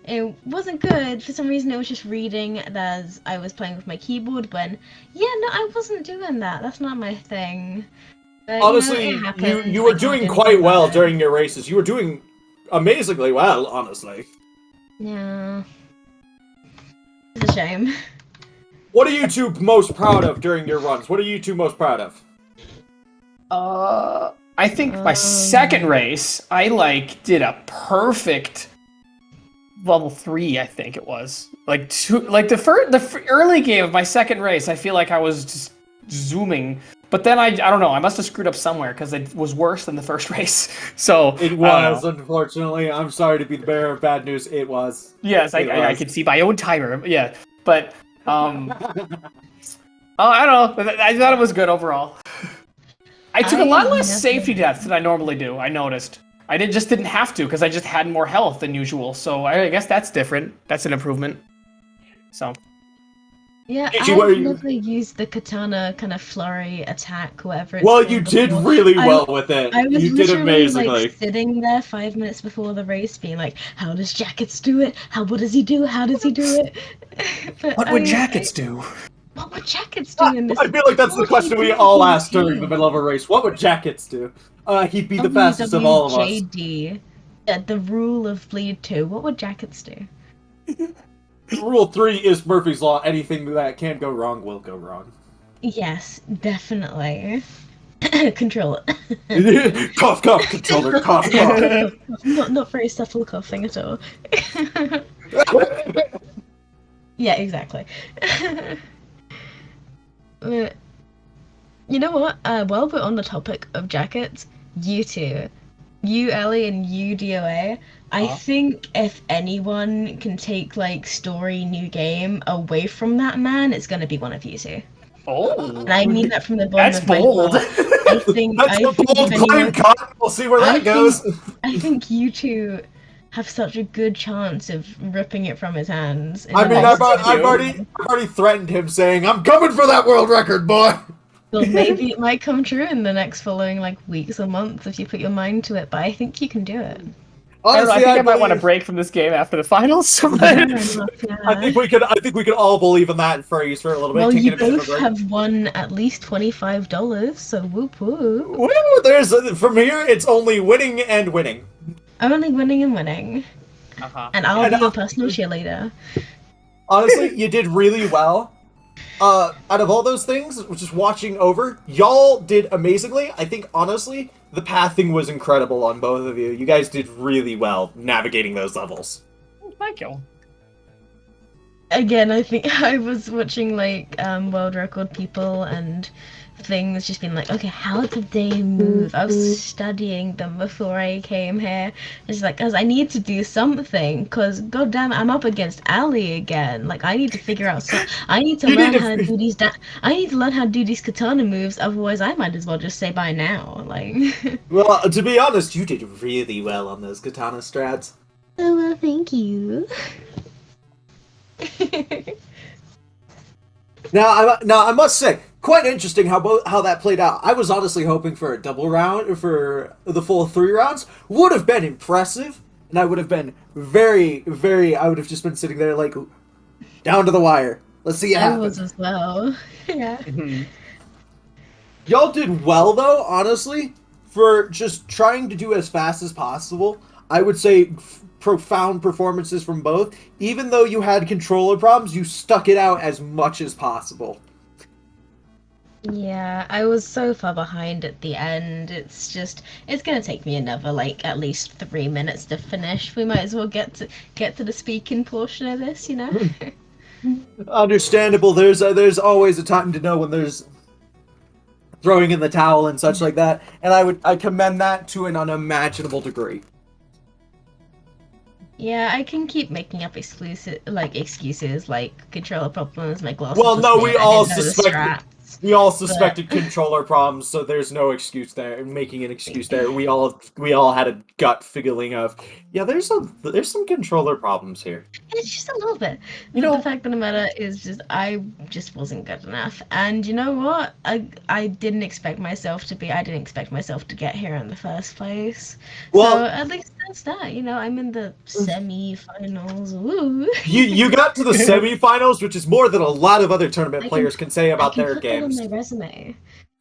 it wasn't good. For some reason, it was just reading as I was playing with my keyboard when, yeah, no, I wasn't doing that. That's not my thing. But, honestly, you were doing quite well during your races. You were doing amazingly well, honestly. Yeah. It's a shame. What are you two most proud of during your runs? What are you two most proud of? I think my second race, I did a perfect level 3, I think it was. The early game of my second race, I feel like I was just zooming. But then I don't know, I must have screwed up somewhere because it was worse than the first race. So it was, unfortunately. I'm sorry to be the bearer of bad news. It was. Yes, I can see my own timer. Yeah, but I don't know. I thought it was good overall. I took a lot less safety deaths than I normally do. I noticed. I just didn't have to because I just had more health than usual. So I guess that's different. That's an improvement. So. Yeah, I've never used the katana kind of flurry attack, whatever it's Well, you did really well with it. You did amazingly. Like, sitting there 5 minutes before the race being like, how does Jackets do it? What does he do? How does he do it? What would Jackets do? What would Jackets do in this? I feel like that's the question we all ask during the middle of a race. What would Jackets do? He'd be the fastest of all of us. JD, the rule of Bleed 2, what would Jackets do? Rule 3 is Murphy's Law. Anything that can go wrong will go wrong. Yes, definitely. Control it. Cough, controller, cough. Not very subtle coughing at all. Yeah, exactly. You know what? While we're on the topic of jackets, you two, you Ellie and you DOA, I think if anyone can take story new game away from that man, it's gonna be one of you two. Oh, and I mean that from the bottom of my bold. heart. I think that's a bold claim, Cotton. We'll see where that goes. I think you two have such a good chance of ripping it from his hands. I mean, I've already threatened him, saying, "I'm coming for that world record, boy." Well, maybe it might come true in the next following weeks or months if you put your mind to it. But I think you can do it. Honestly, I think I might want to break from this game after the finals. I think we could all believe in that phrase for a little bit. Well, you both have won at least $25, so whoop whoop. Well, from here, it's only winning and winning. Only winning and winning. And I'll be your personal cheerleader. Honestly, you did really well. Out of all those things, just watching over, y'all did amazingly. I think, honestly, the pathing was incredible on both of you. You guys did really well navigating those levels. Thank you. Again, I think I was watching, world record people, and things, just being like, okay, how did they move? I was studying them before I came here. It's like, cause I need to do something. Cause goddamn, I'm up against Ali again. Like, I need to figure out. I need to learn how to do these. I need to learn how to do these katana moves. Otherwise, I might as well just say bye now. Like. Well, to be honest, you did really well on those katana strats. Oh well, thank you. Now, I must say, quite interesting how that played out. I was honestly hoping for a double round for the full 3 rounds. Would have been impressive, and I would have been very, very. I would have just been sitting there like, down to the wire. Let's see it happen. I was as well. Yeah. Y'all did well though, honestly, for just trying to do as fast as possible. I would say profound performances from both. Even though you had controller problems, you stuck it out as much as possible. Yeah, I was so far behind at the end. It's gonna take me another like at least 3 minutes to finish. We might as well get to the speaking portion of this, you know. Understandable. There's always a time to know when there's throwing in the towel and such like that, and I commend that to an unimaginable degree. Yeah, I can keep making up excuses like controller problems, my glasses. Well, no, we all suspected controller problems, so there's no excuse there. Making an excuse there, we all had a gut feeling of, yeah, there's some controller problems here. It's just a little bit. The fact of the matter is I just wasn't good enough, and you know what? I didn't expect myself to be. I didn't expect myself to get here in the first place. Well, so at least that's that. I'm in the semi-finals. Woo! You got to the semi-finals, which is more than a lot of other tournament players can say about their games. On my resume.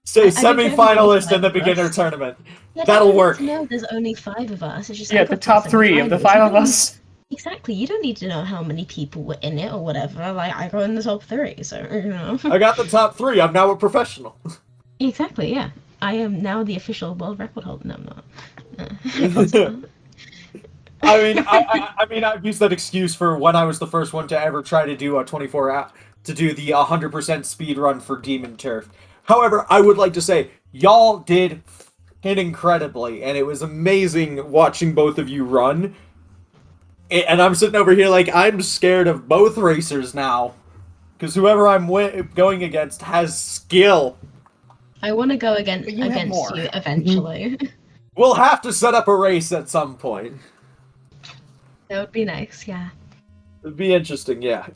Say semi-finalist in the beginner tournament. Yeah, that'll work. No, there's only 5 of us. It's just the top 3 of the 5 of us. Exactly. You don't need to know how many people were in it or whatever. Like, I got in the top 3, so I got the top 3. I'm now a professional. Exactly. Yeah, I am now the official world record holder. No, I'm not. I mean, I've used that excuse for when I was the first one to ever try to do a 24-hour to do the 100% speed run for Demon Turf. However, I would like to say y'all did hit incredibly, and it was amazing watching both of you run. And I'm sitting over here like I'm scared of both racers now, because whoever I'm going against has skill. I want to go against you eventually. We'll have to set up a race at some point. That would be nice, yeah. It'd be interesting, yeah.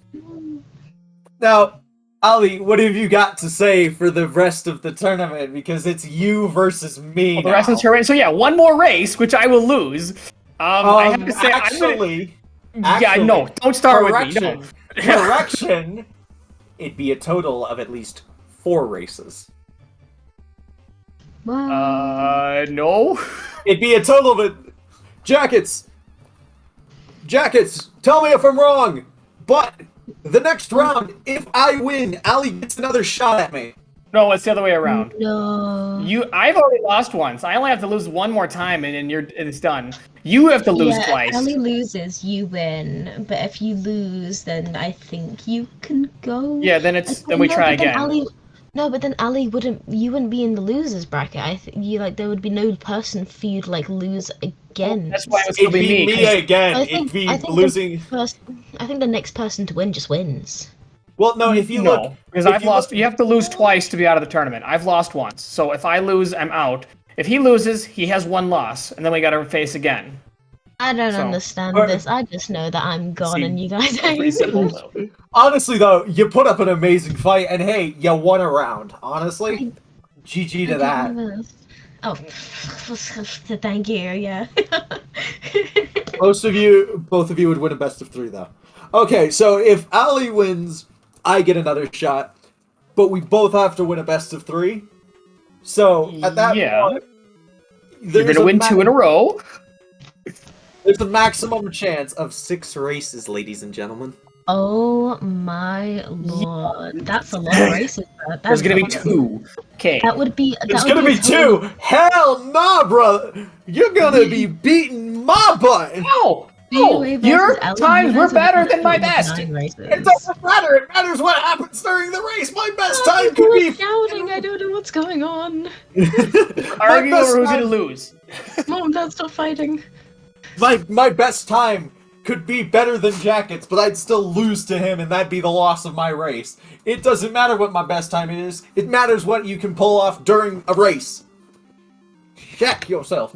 Now, Ali, what have you got to say for the rest of the tournament? Because it's you versus me. The rest of the tournament. So yeah, one more race, which I will lose. I have to say, actually, no, don't start with me. No. Correction. It'd be a total of at least 4 races. No. It'd be a total of it. Jackets, tell me if I'm wrong, but the next round, if I win, Ali gets another shot at me. No, it's the other way around. No. I've already lost once. I only have to lose one more time, and it's done. You have to lose twice. If Ali loses, you win. But if you lose, then I think you can go. Yeah, then we try again. But then Ali you wouldn't be in the losers bracket. I think there would be no person for you to lose again. Well, that's why it was going to be me again. It'd be losing. I think the next person to win just wins. Well, no, if you look, because I've lost. You have to lose twice to be out of the tournament. I've lost once, so if I lose, I'm out. If he loses, he has 1 loss, and then we got to face again. I don't understand this. I just know that I'm gone and you guys ain't. Honestly, though, you put up an amazing fight, and hey, you won a round. Honestly, GG to that. Oh, thank you. Yeah. Both of you would win a best of 3, though. Okay, so if Ali wins, I get another shot, but we both have to win a best of 3. So at that point, you're gonna win 2 in a row. There's a maximum chance of 6 races, ladies and gentlemen. Oh my lord, that's a lot of races. There's gonna be 2. Okay. That would be. There's gonna be 2. Hell nah, brother. You're gonna be beating my butt. No. No, your times were better than my best. It doesn't matter. It matters what happens during the race. My best time could be shouting. I don't know what's going on. Argue over who's gonna lose. Mom, Dad, stop fighting. My best time could be better than Jacket's, but I'd still lose to him, and that'd be the loss of my race. It doesn't matter what my best time is. It matters what you can pull off during a race. Check yourself.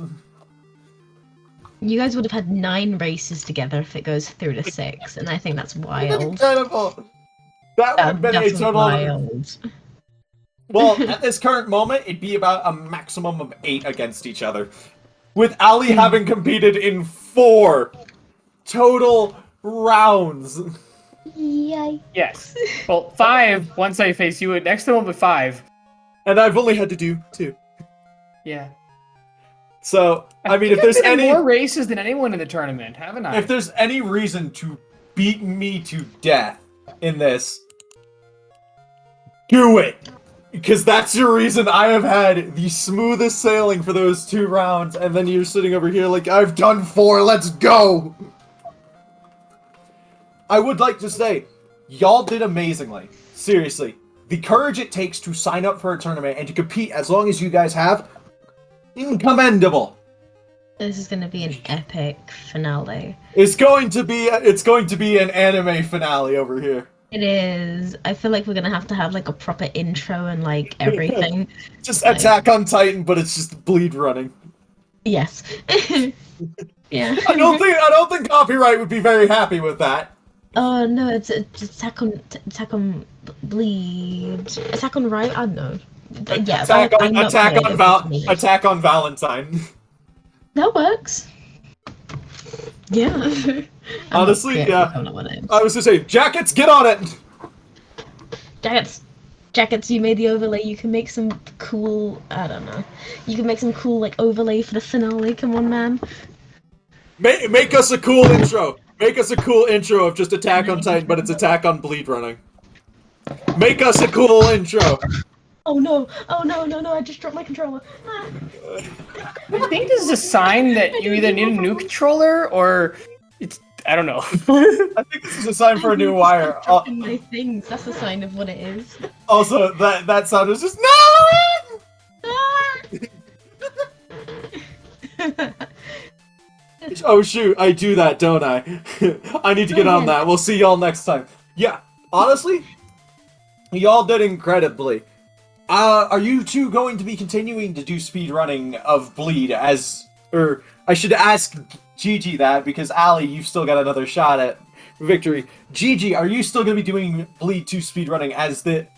You guys would have had 9 races together if it goes through to 6, and I think that's wild. Incredible. That would have been a total. Wild. Well, at this current moment, it'd be about a maximum of 8 against each other. With Ali having competed in 4 total rounds. Yay. Yes. Well, 5 once I face you. Next time will be 5. And I've only had to do 2. Yeah. So, I mean, if I've there's been in any more races than anyone in the tournament, haven't I? if there's any reason to beat me to death in this, do it. Because that's your reason I have had the smoothest sailing for those 2 rounds, and then you're sitting over here like, I've done 4, let's go! I would like to say, y'all did amazingly. Seriously. The courage it takes to sign up for a tournament and to compete as long as you guys have, commendable. This is going to be an epic finale. It's going to be an anime finale over here. It is. I feel like we're going to have like a proper intro and like everything. Just Attack on Titan, but it's just bleed running. Yes. Yeah. I don't think copyright would be very happy with that. Oh no, it's Attack on Bleed. Attack on Right? I don't know. Yeah, Attack on Valentine. That works. Yeah. Honestly, yeah. I don't know what it is. I was to say, Jackets, get on it! Jackets, you made the overlay. You can make some cool, I don't know. You can make some cool, like, overlay for the finale. Come on, man. Make us a cool intro. Make us a cool intro of just Attack on Titan, but it's Attack on Bleed running. Make us a cool intro. Oh no, I just dropped my controller. Ah. I think this is a sign that you either need a new controller or it's, I don't know. I think this is a sign for a new wire. Dropping my things, that's a sign of what it is. Also, that sound is just no! Oh shoot, I do that, don't I? I need to get on that. We'll see y'all next time. Yeah, honestly, y'all did incredibly. Are you two going to be continuing to do speedrunning of Bleed or I should ask Gigi that because Ali, you've still got another shot at victory. Gigi, are you still going to be doing Bleed 2 speedrunning as the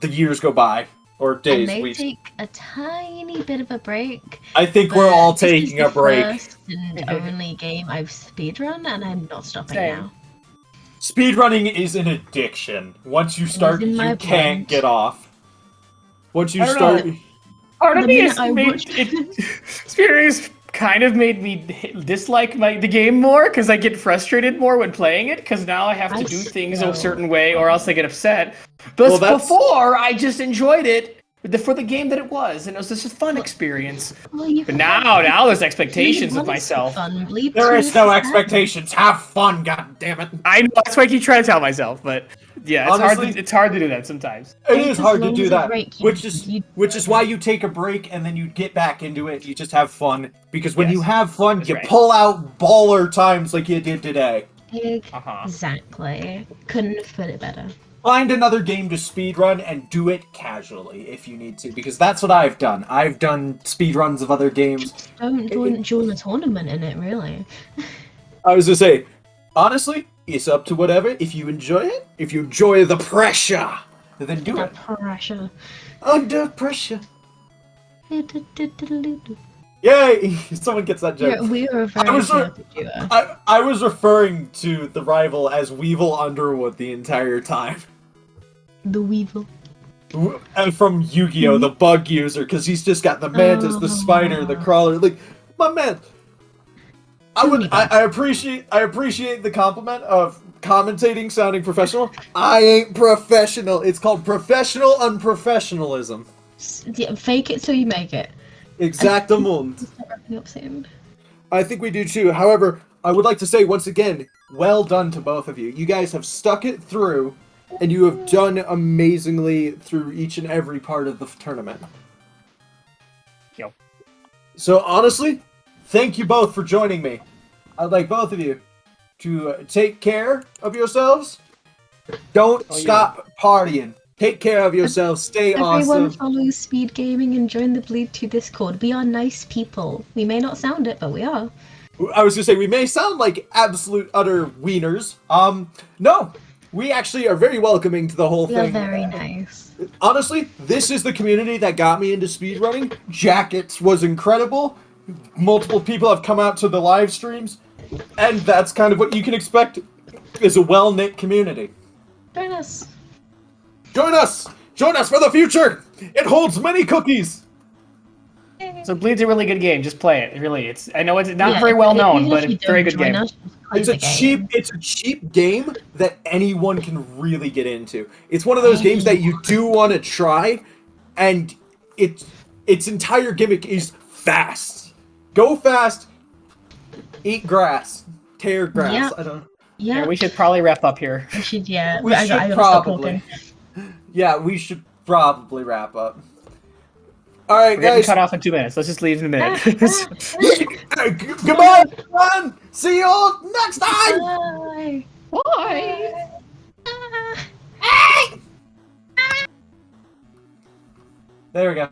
years go by? Or days, I may weeks? take a tiny bit of a break. I think we're all taking a break. This is the first and only game I've speedrun, and I'm not stopping now. Speedrunning is an addiction. Once you start, you can't get off. Once you start... Part of me is speedrunning has kind of made me dislike the game more, because I get frustrated more when playing it, because now I have to do things a certain way, or else I get upset. But before, I just enjoyed it for the game that it was, and it was just a fun experience. But now there's expectations of myself. There is no expectations. Have fun, goddammit. I know, that's what I keep trying to tell myself, but yeah, honestly, it's hard to do that sometimes. It is hard to do that, which is why you take a break and then you get back into it. You just have fun, because when you have fun, you pull out baller times like you did today. Exactly. Couldn't have put it better. Find another game to speedrun and do it casually if you need to, because that's what I've done. I've done speedruns of other games. Don't join a tournament in it, really. I was gonna say, honestly, it's up to whatever. If you enjoy it, if you enjoy the pressure, then do it. Pressure. Under pressure. Yay! Someone gets that joke. Yeah, we are a very chaotic duo. I was referring to the rival as Weevil Underwood the entire time. The Weevil. And from Yu-Gi-Oh! The bug user, because he's just got the mantis, the spider, the crawler. Like, my man. I appreciate the compliment of commentating sounding professional. I ain't professional. It's called professional unprofessionalism. Yeah, fake it till you make it. Exactamund. Start wrapping up soon. I think we do too. However, I would like to say once again, well done to both of you. You guys have stuck it through, and you have done amazingly through each and every part of the tournament. Yo. So honestly, thank you both for joining me. I'd like both of you to take care of yourselves. Don't stop partying. Take care of yourselves. Stay Everyone awesome. follow SpeedGaming and join the Bleed 2 Discord. We are nice people. We may not sound it, but we are. I was gonna say, we may sound like absolute utter wieners. No. We actually are very welcoming to the whole We are thing. very nice. Honestly, this is the community that got me into speedrunning. Jackets was incredible. Multiple people have come out to the live streams. And that's kind of what you can expect is a well-knit community. Join us. Join us! Join us for the future! It holds many cookies! So Bleed's a really good game. Just play it. Really, I know it's not Yeah, very well known, even but if you it's a very don't good join game. us, just play It's the a game. cheap game that anyone can really get into. It's one of those games that you do want to try, and its entire gimmick is fast. Go fast, eat grass, tear grass. Yep. I don't. Yeah, Yeah, we should probably wrap up here. we should, yeah. We I should gotta stop probably. talking. Yeah, we should probably wrap up. All right, We're getting guys. cut off in 2 minutes. Let's just leave in a minute. Goodbye, everyone. See you all next time. Bye. Bye. Ah. There we go.